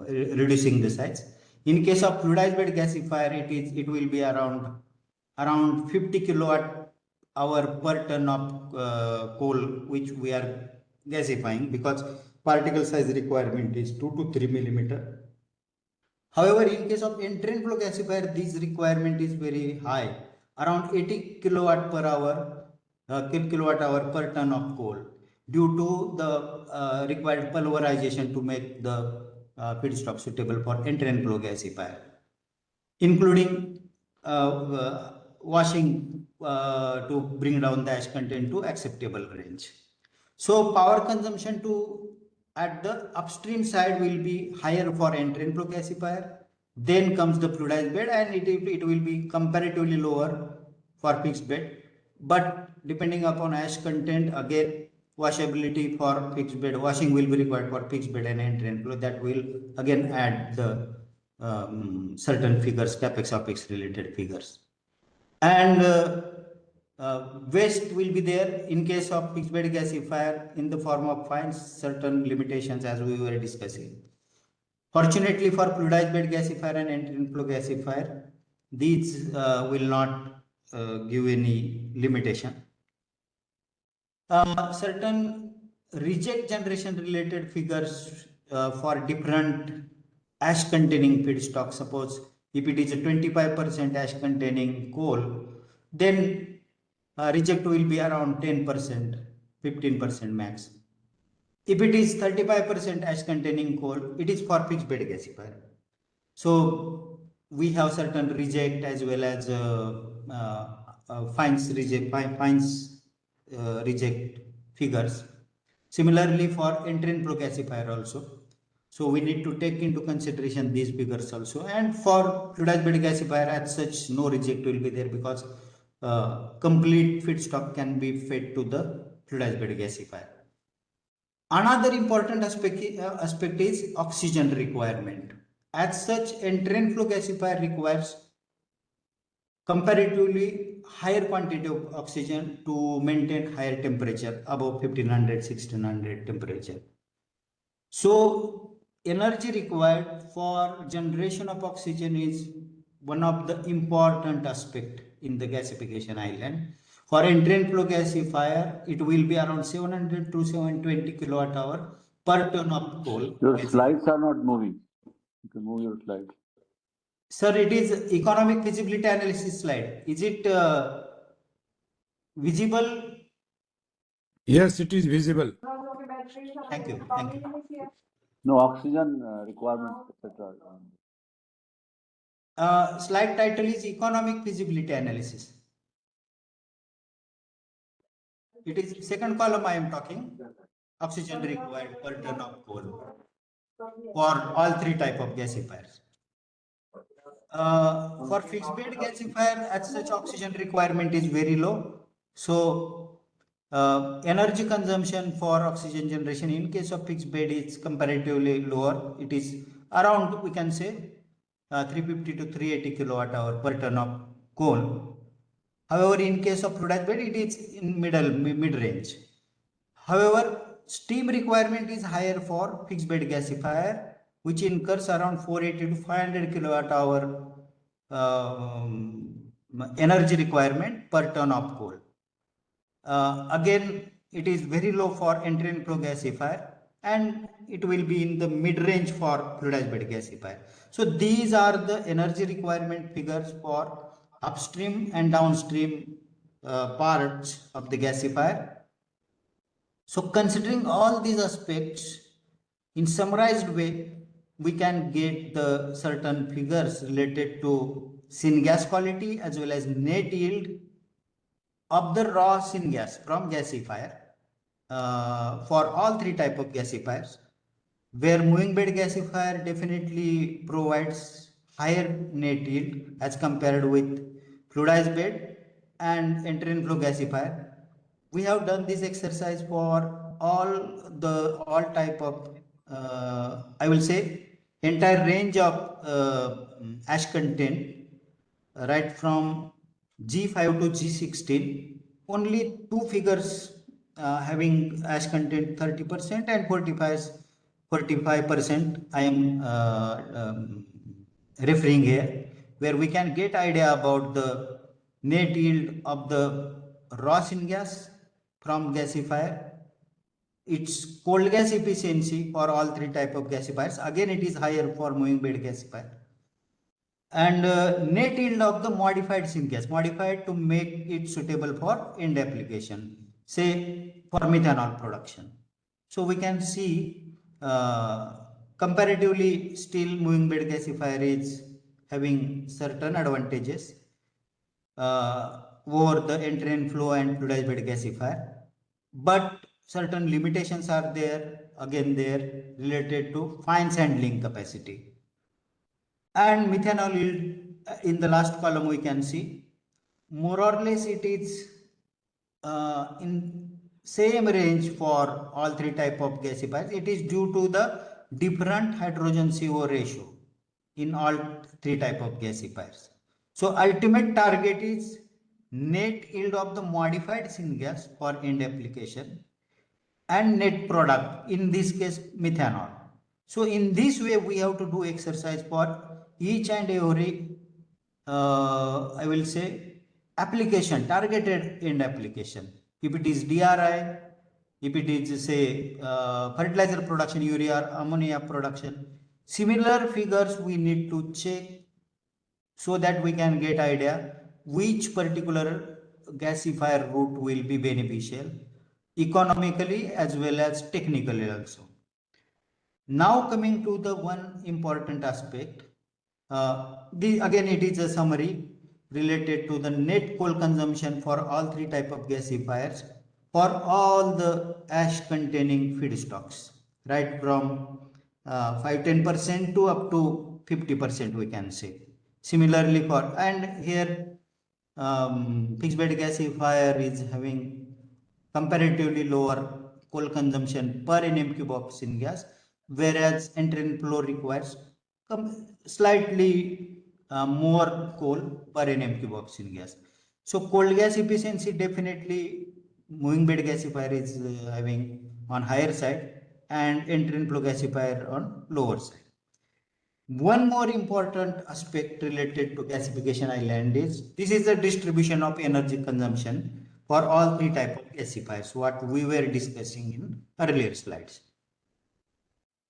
reducing the size. In case of fluidized bed gasifier, it will be around 50 kilowatt hour per ton of coal which we are gasifying, because particle size requirement is 2 to 3 millimeter. However, in case of entrant flow gasifier, this requirement is very high, around 80 kilowatt per hour, kilowatt hour per ton of coal, due to the required pulverization to make the feedstock suitable for entrant flow gasifier, including washing to bring down the ash content to acceptable range. So power consumption at the upstream side will be higher for entrant flow gasifier. Then comes the fluidized bed, and it will be comparatively lower for fixed bed. But depending upon ash content, again washability for fixed bed, washing will be required for fixed bed and entrant flow. That will again add the certain figures, capex opex related figures. And waste will be there in case of fixed bed gasifier in the form of fines, certain limitations as we were discussing. Fortunately for fluidized bed gasifier and entrant flow gasifier, these will not give any limitation. Certain reject generation related figures for different ash containing feedstock. Suppose if it is a 25% ash containing coal, then reject will be around 10%, 15% max. If it is 35% ash containing coal, it is for fixed bed gasifier. So we have certain reject as well as fines reject figures. Similarly for entrant flow gasifier also. So we need to take into consideration these figures also. And for fluidized bed gasifier, as such, no reject will be there, because complete feedstock can be fed to the fluidized bed gasifier. Another important aspect is oxygen requirement. As such, entrant flow gasifier requires comparatively higher quantity of oxygen to maintain higher temperature, above 1500, 1600 temperature. So energy required for generation of oxygen is one of the important aspect in the gasification island. For entrant flow gasifier, it will be around 700 to 720 kilowatt hour per ton of coal. Your slides are not moving. You can move your slides. Sir, it is economic feasibility analysis slide. Is it visible? Yes, it is visible. Thank you. Thank you. No oxygen requirements, etc. Slide title is economic feasibility analysis. It is second column I am talking. Oxygen required per ton of coal for all three type of gasifiers. For fixed bed gasifier, as such, oxygen requirement is very low. So Energy consumption for oxygen generation in case of fixed bed is comparatively lower. It is around, we can say, 350 to 380 kilowatt hour per ton of coal. However, in case of fluidized bed, it is in mid range. However, steam requirement is higher for fixed bed gasifier, which incurs around 480 to 500 kilowatt hour energy requirement per ton of coal. Again, it is very low for entry and flow gasifier, and it will be in the mid range for fluidized bed gasifier. So these are the energy requirement figures for upstream and downstream parts of the gasifier. So considering all these aspects in summarized way, we can get the certain figures related to syngas quality as well as net yield of the raw syngas from gasifier for all three type of gasifiers, where moving bed gasifier definitely provides higher net yield as compared with fluidized bed and entry and flow gasifier. We have done this exercise for all type of I will say entire range of ash content, right from G5 to G16. Only two figures having ash content 30% and 45% I am referring here, where we can get idea about the net yield of the raw syngas from gasifier, its cold gas efficiency for all three type of gasifiers. Again, it is higher for moving bed gasifier, and net yield of the modified syngas, modified to make it suitable for end application, say for methanol production. So we can see comparatively still moving bed gasifier is having certain advantages over the entry and flow and fluidized bed gasifier, but certain limitations are there, again there, related to fines handling capacity. And methanol yield, in the last column we can see more or less it is in same range for all three type of gasifiers. It is due to the different hydrogen CO ratio in all three type of gasifiers. So ultimate target is net yield of the modified syngas for end application and net product, in this case methanol. So in this way we have to do exercise for each and every I will say application, targeted end application. If it is DRI, if it is say fertilizer production, urea, ammonia production, similar figures we need to check so that we can get idea which particular gasifier route will be beneficial economically as well as technically also. Now coming to the one important aspect, again it is a summary related to the net coal consumption for all three type of gasifiers for all the ash containing feedstocks, right from 5-10% to up to 50% we can say. Similarly for, and here fixed bed gasifier is having comparatively lower coal consumption per nm cube of syngas, whereas entry and flow requires slightly more coal per nm cube of syngas. So cold gas efficiency definitely moving bed gasifier is having on higher side and entry and flow gasifier on lower side. One more important aspect related to gasification island is this is the distribution of energy consumption for all three type of gasifiers, what we were discussing in earlier slides.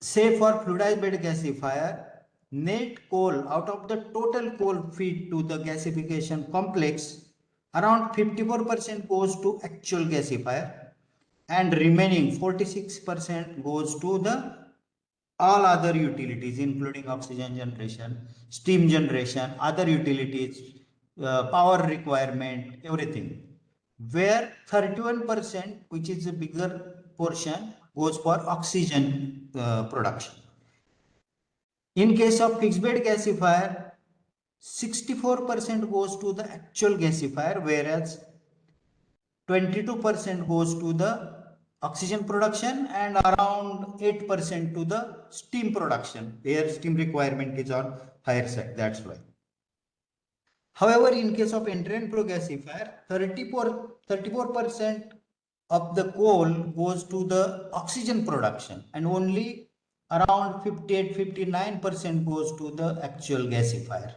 Say for fluidized bed gasifier, net coal out of the total coal feed to the gasification complex, around 54% goes to actual gasifier and remaining 46% goes to the all other utilities including oxygen generation, steam generation, other utilities, power requirement, everything, where 31%, which is a bigger portion, goes for oxygen production. In case of fixed bed gasifier, 64% goes to the actual gasifier, whereas 22% goes to the oxygen production and around 8% to the steam production, where steam requirement is on higher side, that's why. However, in case of entrant pro gasifier, 34% of the coal goes to the oxygen production and only around 58-59% goes to the actual gasifier.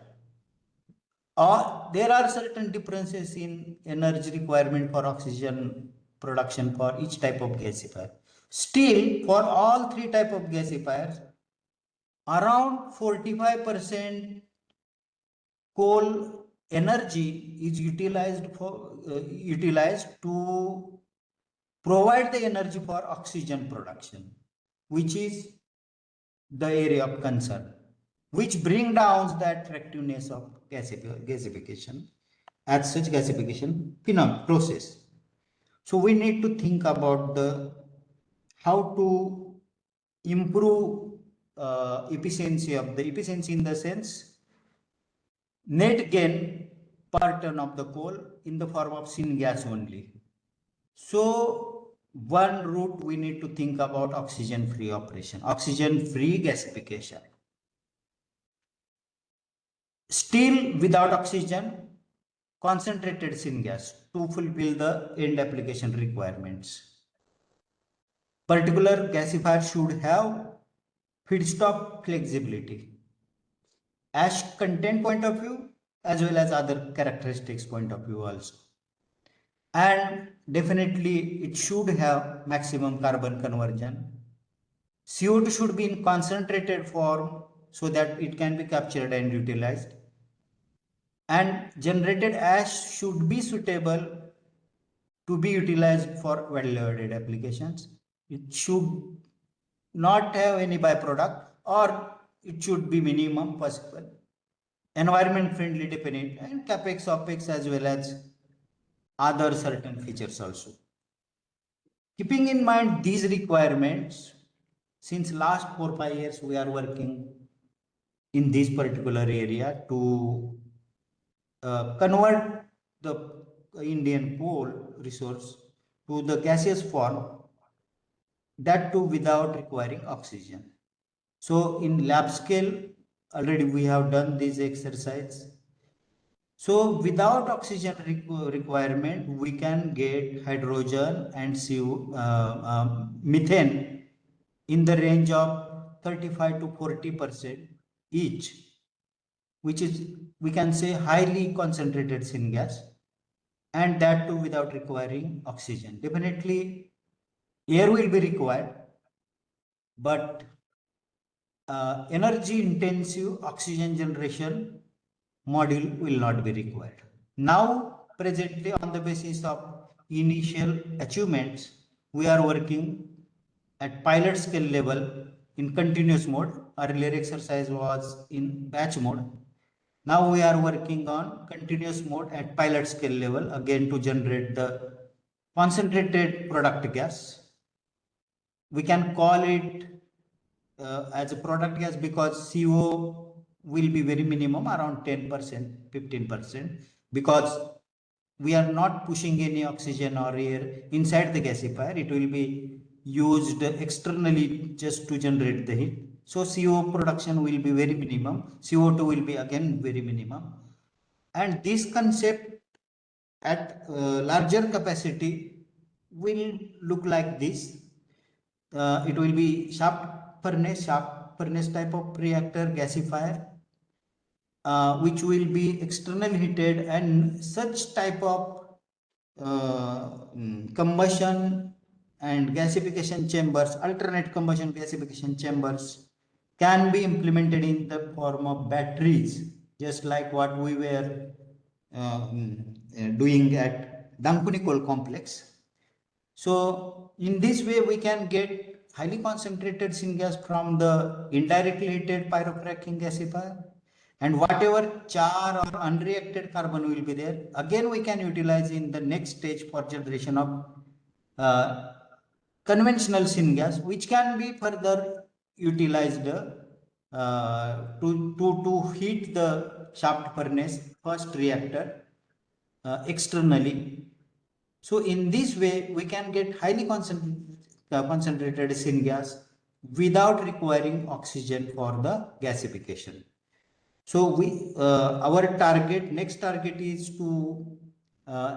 There are certain differences in energy requirement for oxygen production for each type of gasifier. Still, for all three type of gasifiers, around 45% coal energy is utilized to provide the energy for oxygen production, which is the area of concern, which bring down the attractiveness of gasification as such gasification process. So we need to think about how to improve efficiency in the sense net gain per ton of the coal in the form of syngas only. So one route we need to think about oxygen-free operation, oxygen-free gasification. Still without oxygen, concentrated syngas to fulfill the end application requirements. Particular gasifier should have feedstock flexibility, ash content point of view as well as other characteristics point of view also. And definitely it should have maximum carbon conversion. CO2 should be in concentrated form so that it can be captured and utilized. And generated ash should be suitable to be utilized for value-added applications. It should not have any byproduct, or it should be minimum possible. Environment friendly definite and capex, opex as well as other certain features also. Keeping in mind these requirements, since last 4-5 years we are working in this particular area to convert the Indian coal resource to the gaseous form, that too without requiring oxygen. So in lab scale already we have done this exercise. So without oxygen requirement, we can get hydrogen and methane in the range of 35 to 40% each, which is, we can say, highly concentrated syngas, and that too without requiring oxygen. Definitely air will be required, but energy intensive oxygen generation module will not be required. Now presently, on the basis of initial achievements, we are working at pilot scale level in continuous mode. Earlier exercise was in batch mode. Now we are working on continuous mode at pilot scale level, again to generate the concentrated product gas. We can call it as a product gas because CO will be very minimum, around 10%, 15%, because we are not pushing any oxygen or air inside the gasifier. It will be used externally just to generate the heat. So CO production will be very minimum. CO2 will be again very minimum. And this concept at larger capacity will look like this. It will be shaft furnace type of reactor gasifier, which will be external heated, and such type of combustion and gasification chambers, alternate combustion gasification chambers, can be implemented in the form of batteries, just like what we were doing at Dankuni coal complex. So in this way we can get highly concentrated syngas from the indirectly heated pyrocracking gasifier, and whatever char or unreacted carbon will be there, again we can utilize in the next stage for generation of conventional syngas, which can be further utilized to heat the shaft furnace first reactor externally, So in this way, we can get highly concentrated syngas without requiring oxygen for the gasification. So our next target is to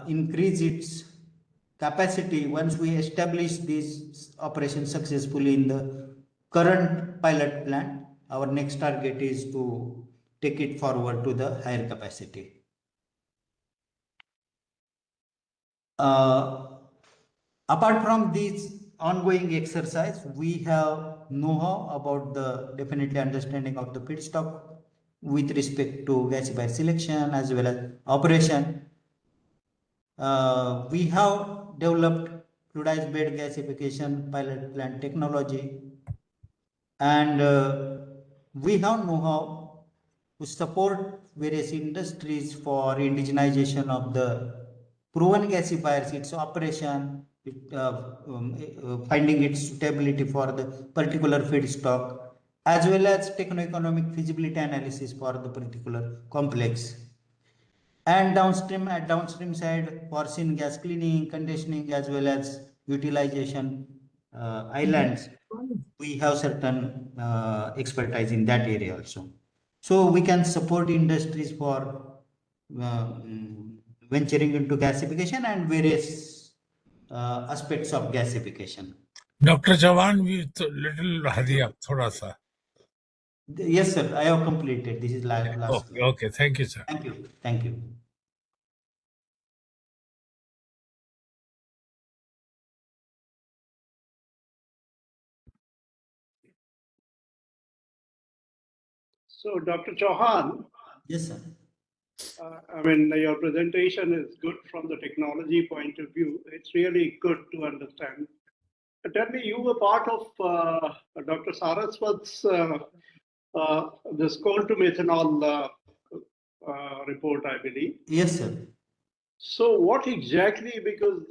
increase its capacity once we establish this operation successfully in the current pilot plant. Our next target is to take it forward to the higher capacity. Apart from this ongoing exercise, we have know-how about the definitely understanding of the feedstock with respect to gasifier selection as well as operation. We have developed fluidized bed gasification pilot plant technology, and we have know-how to support various industries for indigenization of the proven gasifiers, its operation, finding its suitability for the particular feedstock, as well as techno-economic feasibility analysis for the particular complex. And at downstream side, for syngas cleaning, conditioning, as well as utilization islands, we have certain expertise in that area also. So we can support industries for venturing into gasification and various aspects of gasification. Dr. Chavan, we little hurry up, thoda sa. Yes, sir. I have completed. This is last. Okay, okay. Thank you, sir. Thank you. Thank you. So, Dr. Chauhan, Yes, sir. I mean, your presentation is good from the technology point of view. It's really good to understand. Tell me, you were part of Dr. Saraswat's this coal to methanol report, I believe. Yes, sir. So, what exactly? Because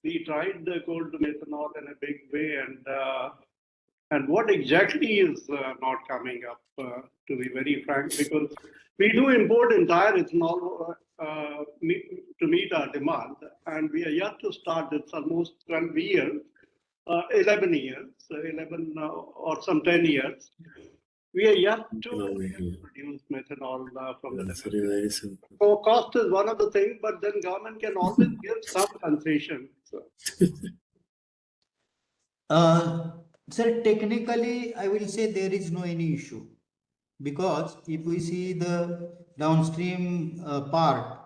we tried the coal to methanol in a big way, and what exactly is not coming up? To be very frank, because we do import entire ethanol to meet our demand, and we are yet to start. It's almost 12 years, 11 years, 11 or some 10 years. We are yet to produce methanol from the domestic. So cost is one of the things, but then government can always give some concession. So. Sir, technically, I will say there is no any issue, because if we see the downstream part,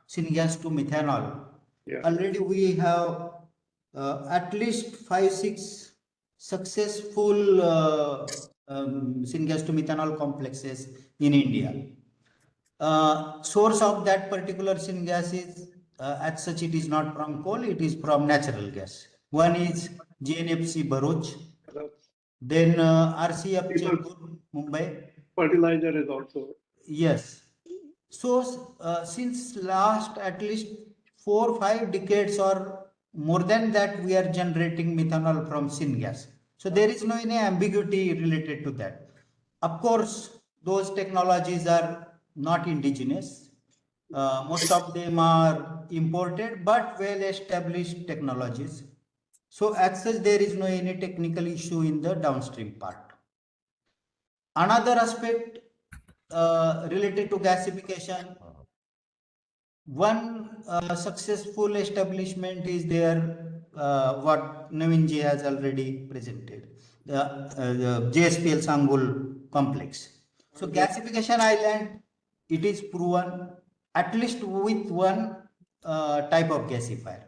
syngas to methanol, Yeah. already we have at least 5-6 successful syngas to methanol complexes in India. Source of that particular syngas is, as such, it is not from coal, it is from natural gas. One is GNFC Bharuch, then RCF Chembur, Mumbai. Fertilizer is also. Yes. So since last at least 4 or 5 decades or more than that, we are generating methanol from syngas. So there is no any ambiguity related to that. Of course, those technologies are not indigenous. Most of them are imported, but well-established technologies. So as such, there is no any technical issue in the downstream part. Another aspect related to gasification, one successful establishment is there, what Naveen ji has already presented, the JSPL Sangul complex. So gasification island, it is proven at least with one type of gasifier.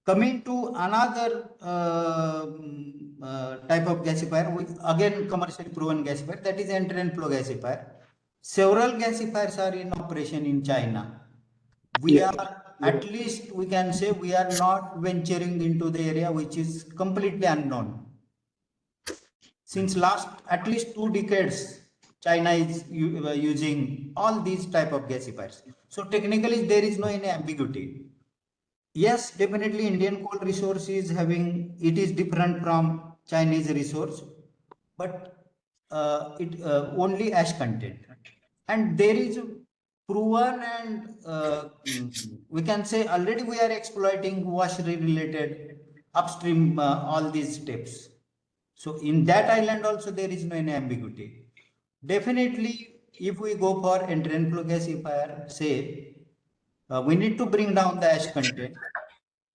Coming to another type of gasifier, again commercially proven gasifier, that is enter and flow gasifier. Several gasifiers are in operation in China. We are, at least we can say, we are not venturing into the area which is completely unknown. Since last at least 2 decades, China is using all these type of gasifiers. So technically there is no any ambiguity. Yes, definitely Indian coal resource is it is different from Chinese resource, but it only ash content. And there is proven and we can say already we are exploiting washery related upstream all these steps. So in that island also there is no any ambiguity. Definitely, if we go for entrant flow gasifier, say we need to bring down the ash content,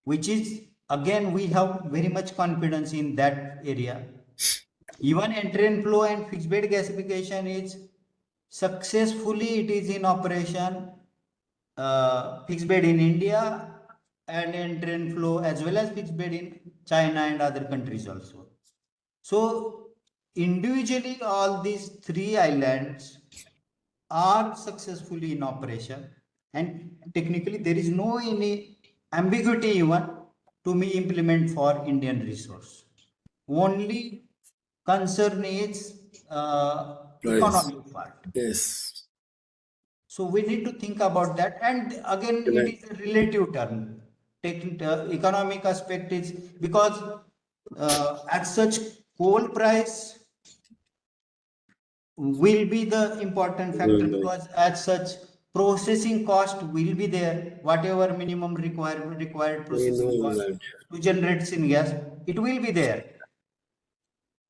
which is again we have very much confidence in that area. Even entrant flow and fixed bed gasification is successfully it is in operation, fixed bed in India and entrant flow as well as fixed bed in China and other countries also. So individually all these three islands are successfully in operation and technically there is no any ambiguity even to be implement for Indian resource. Only concern is economic part. Yes. So we need to think about that, and again it is a relative term. Economic aspect is because at such coal price will be the important factor, because as such processing cost will be there, whatever minimum required processing cost to generate syngas, it will be there.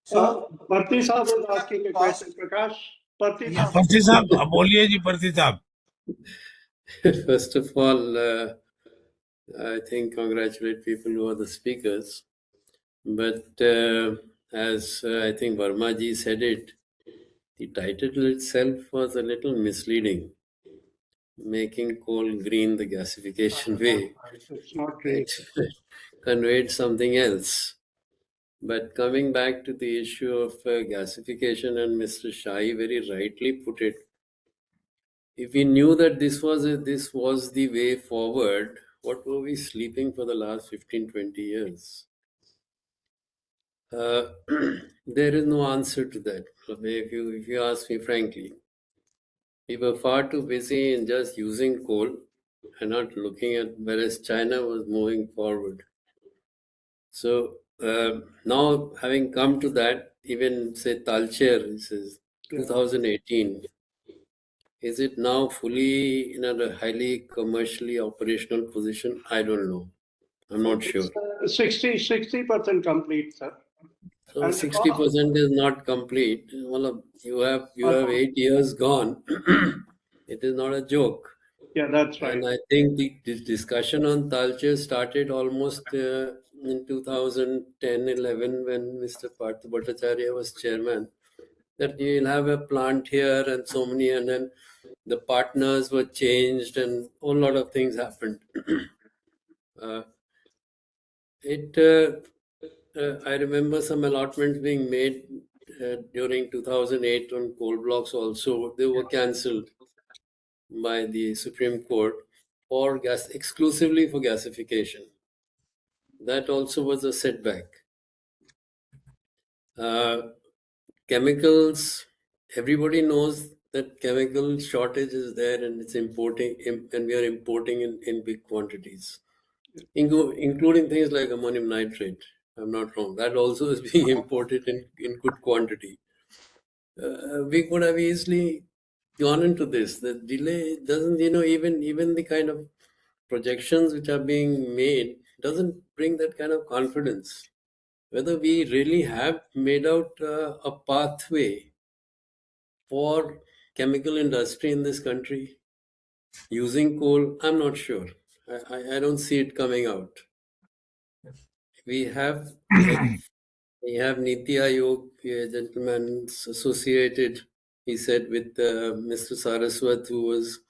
So Parthi Saab was asking a cost, question. Prakash, Parthi yes. Saab. Parthi साहब बोलिए जी parthi साहब. First of all, I think congratulate people who are the speakers. But as I think Verma ji said it, the title itself was a little misleading. Making coal green the gasification way It's not great. actually conveyed something else. But coming back to the issue of gasification, and Mr. Shai very rightly put it, if we knew that this was the way forward, what were we sleeping for the last 15, 20 years? There is no answer to that. If you ask me frankly, we were far too busy in just using coal and not looking at whereas China was moving forward. So now, having come to that, even say Talcher, this is 2018. Is it now fully in a highly commercially operational position? I don't know. I'm not sure. It's 60% complete, sir. So And 60% is not complete. Well, you have 8 years gone. It is not a joke. Yeah, that's right. And I think the discussion on Talcher started almost in 2010-11 when Mr. Partha Bhattacharya was chairman. That you will have a plant here and so many, and then the partners were changed and a whole lot of things happened. uh, I remember some allotments being made during 2008 on coal blocks also. They were cancelled by the Supreme Court for gas, exclusively for gasification. That also was a setback. Chemicals, everybody knows that chemical shortage is there and it's importing, and we are importing in big quantities, including things like ammonium nitrate. I'm not wrong. That also is being imported in good quantity. We could have easily gone into this. The delay doesn't, even the kind of projections which are being made doesn't bring that kind of confidence. Whether we really have made out a pathway for chemical industry in this country using coal, I'm not sure. I don't see it coming out. We have, like, we have Niti Aayog, a gentleman associated, he said, with Mr. Saraswat, who was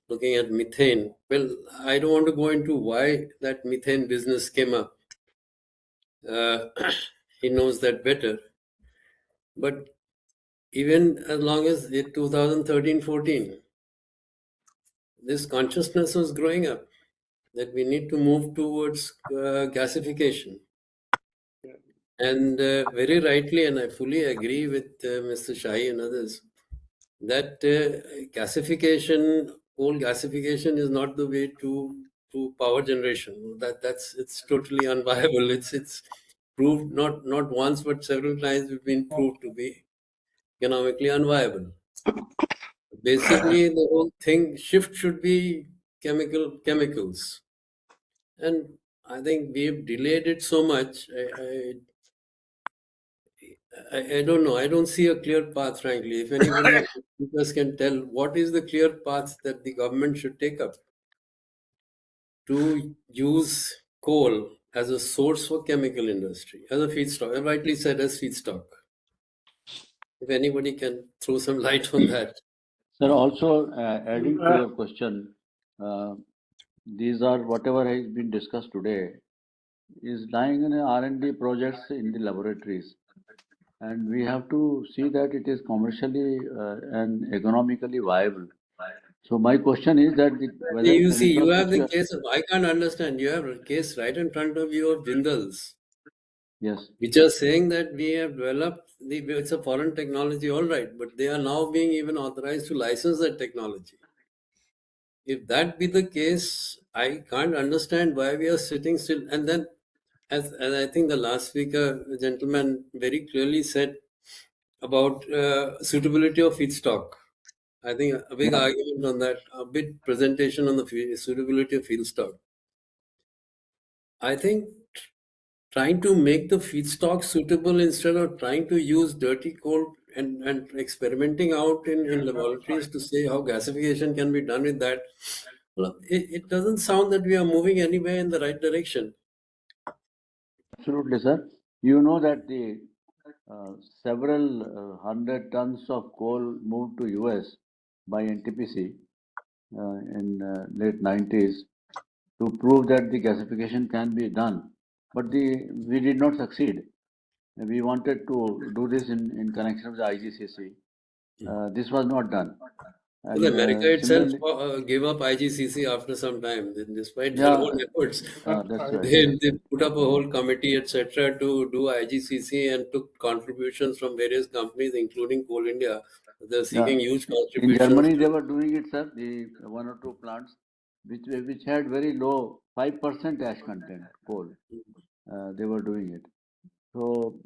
looking at methane. Well, I don't want to go into why that methane business came up. He knows that better. But even as long as 2013-14, this consciousness was growing up that we need to move towards gasification. And very rightly, and I fully agree with Mr. Shai and others, that coal gasification is not the way to power generation. It's totally unviable. It's proved not once but several times it's been proved to be economically unviable. basically the whole thing shift should be chemicals. And I think we've delayed it so much. I don't know. I don't see a clear path, frankly. If anybody of us can tell what is the clear path that the government should take up to use coal as a source for chemical industry, as a feedstock, I rightly said as feedstock. If anybody can throw some light on that. Sir, also adding to your question, uh, these are whatever has been discussed today is lying in R&D projects in the laboratories, and we have to see that it is commercially and economically viable. So my question is that whether You the see, you research have which the you are, case of, I can't understand, you have a case right in front of you of Jindals, yes, which are saying that we have developed, it's a foreign technology, all right, but they are now being even authorized to license that technology. If that be the case, I can't understand why we are sitting still. And then, as I think the last speaker, the gentleman very clearly said about suitability of feedstock. I think a big yeah, argument on that, a big presentation on the suitability of feedstock. I think trying to make the feedstock suitable instead of trying to use dirty coal and experimenting out in laboratories to say how gasification can be done with that. Well, it doesn't sound that we are moving anywhere in the right direction. absolutely, sir. You know that the several 100 tons of coal moved to US by NTPC in late 90s to prove that the gasification can be done, but we did not succeed. We wanted to do this in connection with the IGCC. This was not done. Well, And America itself similarly, gave up IGCC after some time, despite their yeah, own efforts. that's right. They put up a whole committee, etc., to do IGCC and took contributions from various companies, including Coal India. They're Yeah, seeking huge in contributions. Germany they were doing it, sir. The one or two plants which had very low 5% ash content coal. They were doing it. So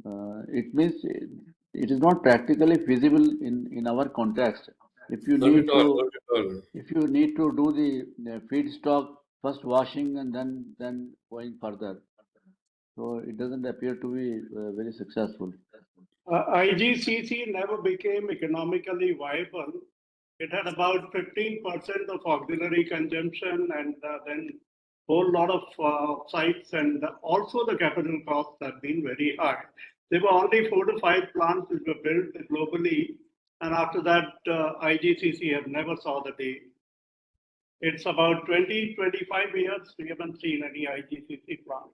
it means it is not practically feasible in our context. If you Not at need all, to not at all. if you need to do the feedstock first washing and then going further, so it doesn't appear to be very successful. IGCC never became economically viable. It had about 15% of auxiliary consumption, and then whole lot of sites, and also the capital costs have been very high. There were only 4 to 5 plants which were built globally, and after that, IGCC have never saw the day. It's about 20, 25 years we haven't seen any IGCC plant.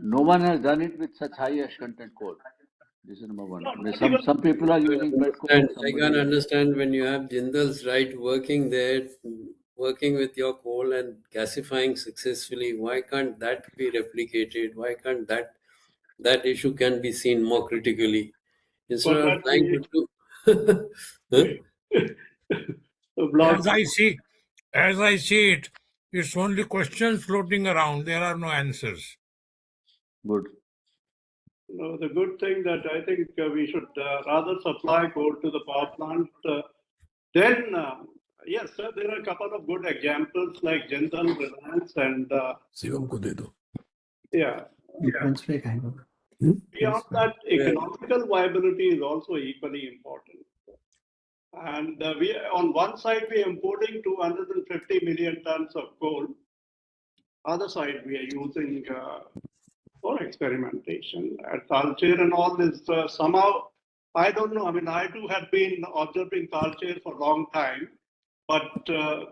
No one has done it with such high ash content coal. This is number one. No, not Some even some people are using pet coke. I can understand when you have Jindals right working there, working with your coal and gasifying successfully. Why can't that be replicated? Why can't that issue can be seen more critically instead for of that trying we to do? Huh? block. As I see it, it's only questions floating around. There are no answers. Good. No, the good thing that I think we should rather supply coal to the power plant. Then, yes, sir, there are a couple of good examples like Jindal, Reliance, and Shivam को दे दो yeah. Hmm? Beyond that, economical viability is also equally important. And we, on one side, we are importing 250 million tons of coal. Other side, we are using for experimentation. Talcher and all this somehow, I don't know. I mean, I too have been observing Talcher for a long time, but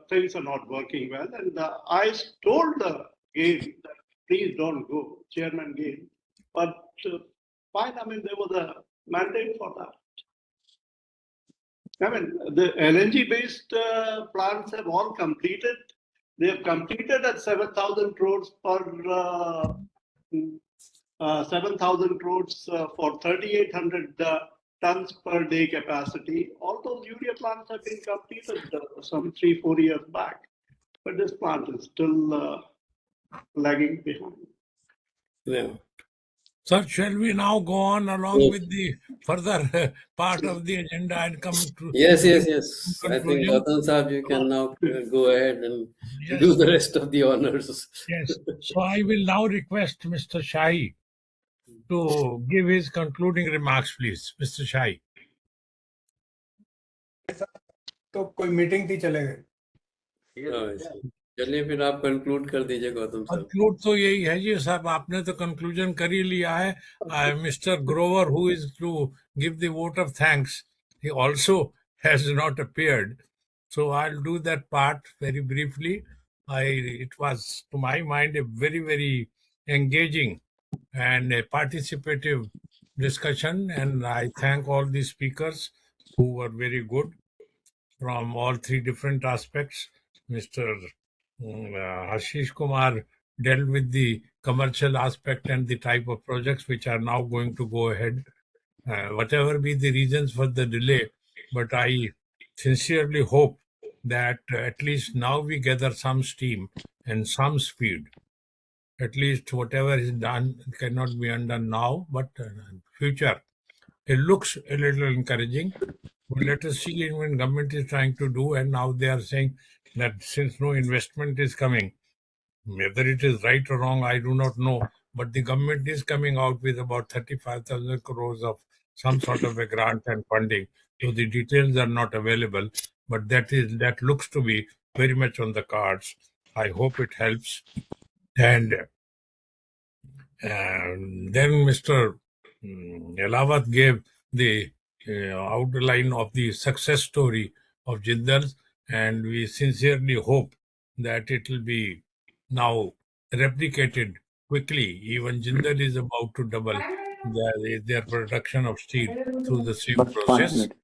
things are not working well. And I told Gail that please don't go, Chairman Gail. But fine, I mean, there was a mandate for that. I mean, the LNG-based plants have all completed. They have completed at 7,000 crores per 7,000 crores for 3,800 tons per day capacity. All those urea plants have been completed some 3-4 years back, but this plant is still lagging behind. Yeah. Sir, shall we now go on along Yes. with the further part of the agenda and come to Yes. give I think conclusion? Gautam Sahab, you can now go ahead and Yes. do the rest of the honors. Yes. So I will now request Mr. Shahi to give his concluding remarks, please. Mr. Shahi. तो कोई meeting थी चले गए चलिए फिर आप conclude कर दीजिए गौतम साहब कंक्लूड तो यही है जी साहब, आपने तो कंक्लूजन कर ही लिया है. Mister Grover, who is to give the vote of thanks, he also has not appeared, so I'll do that part very briefly. It was, to my mind, a very, very engaging and a participative discussion, and I thank all the speakers who were very good from all three different aspects. Mr. Ashish Kumar dealt with the commercial aspect and the type of projects which are now going to go ahead, whatever be the reasons for the delay. But I sincerely hope that at least now we gather some steam and some speed. At least whatever is done cannot be undone now, but future. It looks a little encouraging. Well, let us see when government is trying to do, and now they are saying that since no investment is coming, whether it is right or wrong, I do not know. But the government is coming out with about 35,000 crores of some sort of a grant and funding. So the details are not available, but that looks to be very much on the cards. I hope it helps. And then Mr. Elawat gave the outline of the success story of Jindal, and we sincerely hope that it will be now replicated quickly. Even Jindal is about to double their production of steel through the same But 5 process. minutes.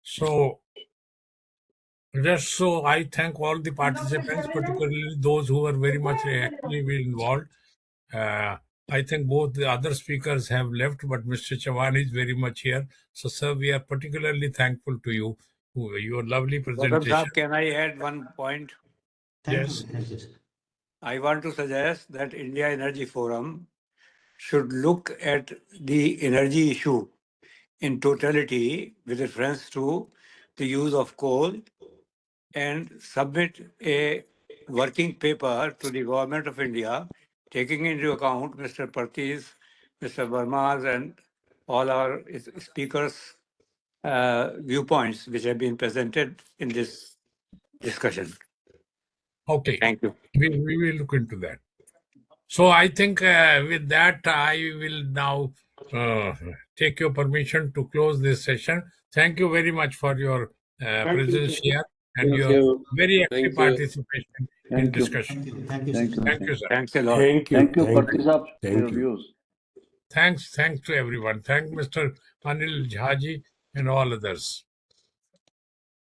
So, just so I thank all the participants, particularly those who were very much actively involved. I think both the other speakers have left, but Mr. Chavan is very much here. So, sir, we are particularly thankful to you for your lovely Gautam presentation. Sahab, can I add one point? Yes. Thank you, sir. I want to suggest that India Energy Forum should look at the energy issue in totality with reference to the use of coal and submit a working paper to the government of India, taking into account Mr. Parti's, Mr. Verma's, and all our speakers' viewpoints which have been presented in this discussion. Okay. Thank you. We will look into that. So, I think with that, I will now take your permission to close this session. Thank you very much for your presence here and Thank your you. very active Thank you. participation in Thank you. discussion. Thank you, Thank sir. you. Thank you, sir. Thanks a lot. Thank you. Thank you, Thank Parthi you. Saab, for your Thank you. views. Thanks to everyone. Thank Mr. Anil Jhaji and all others.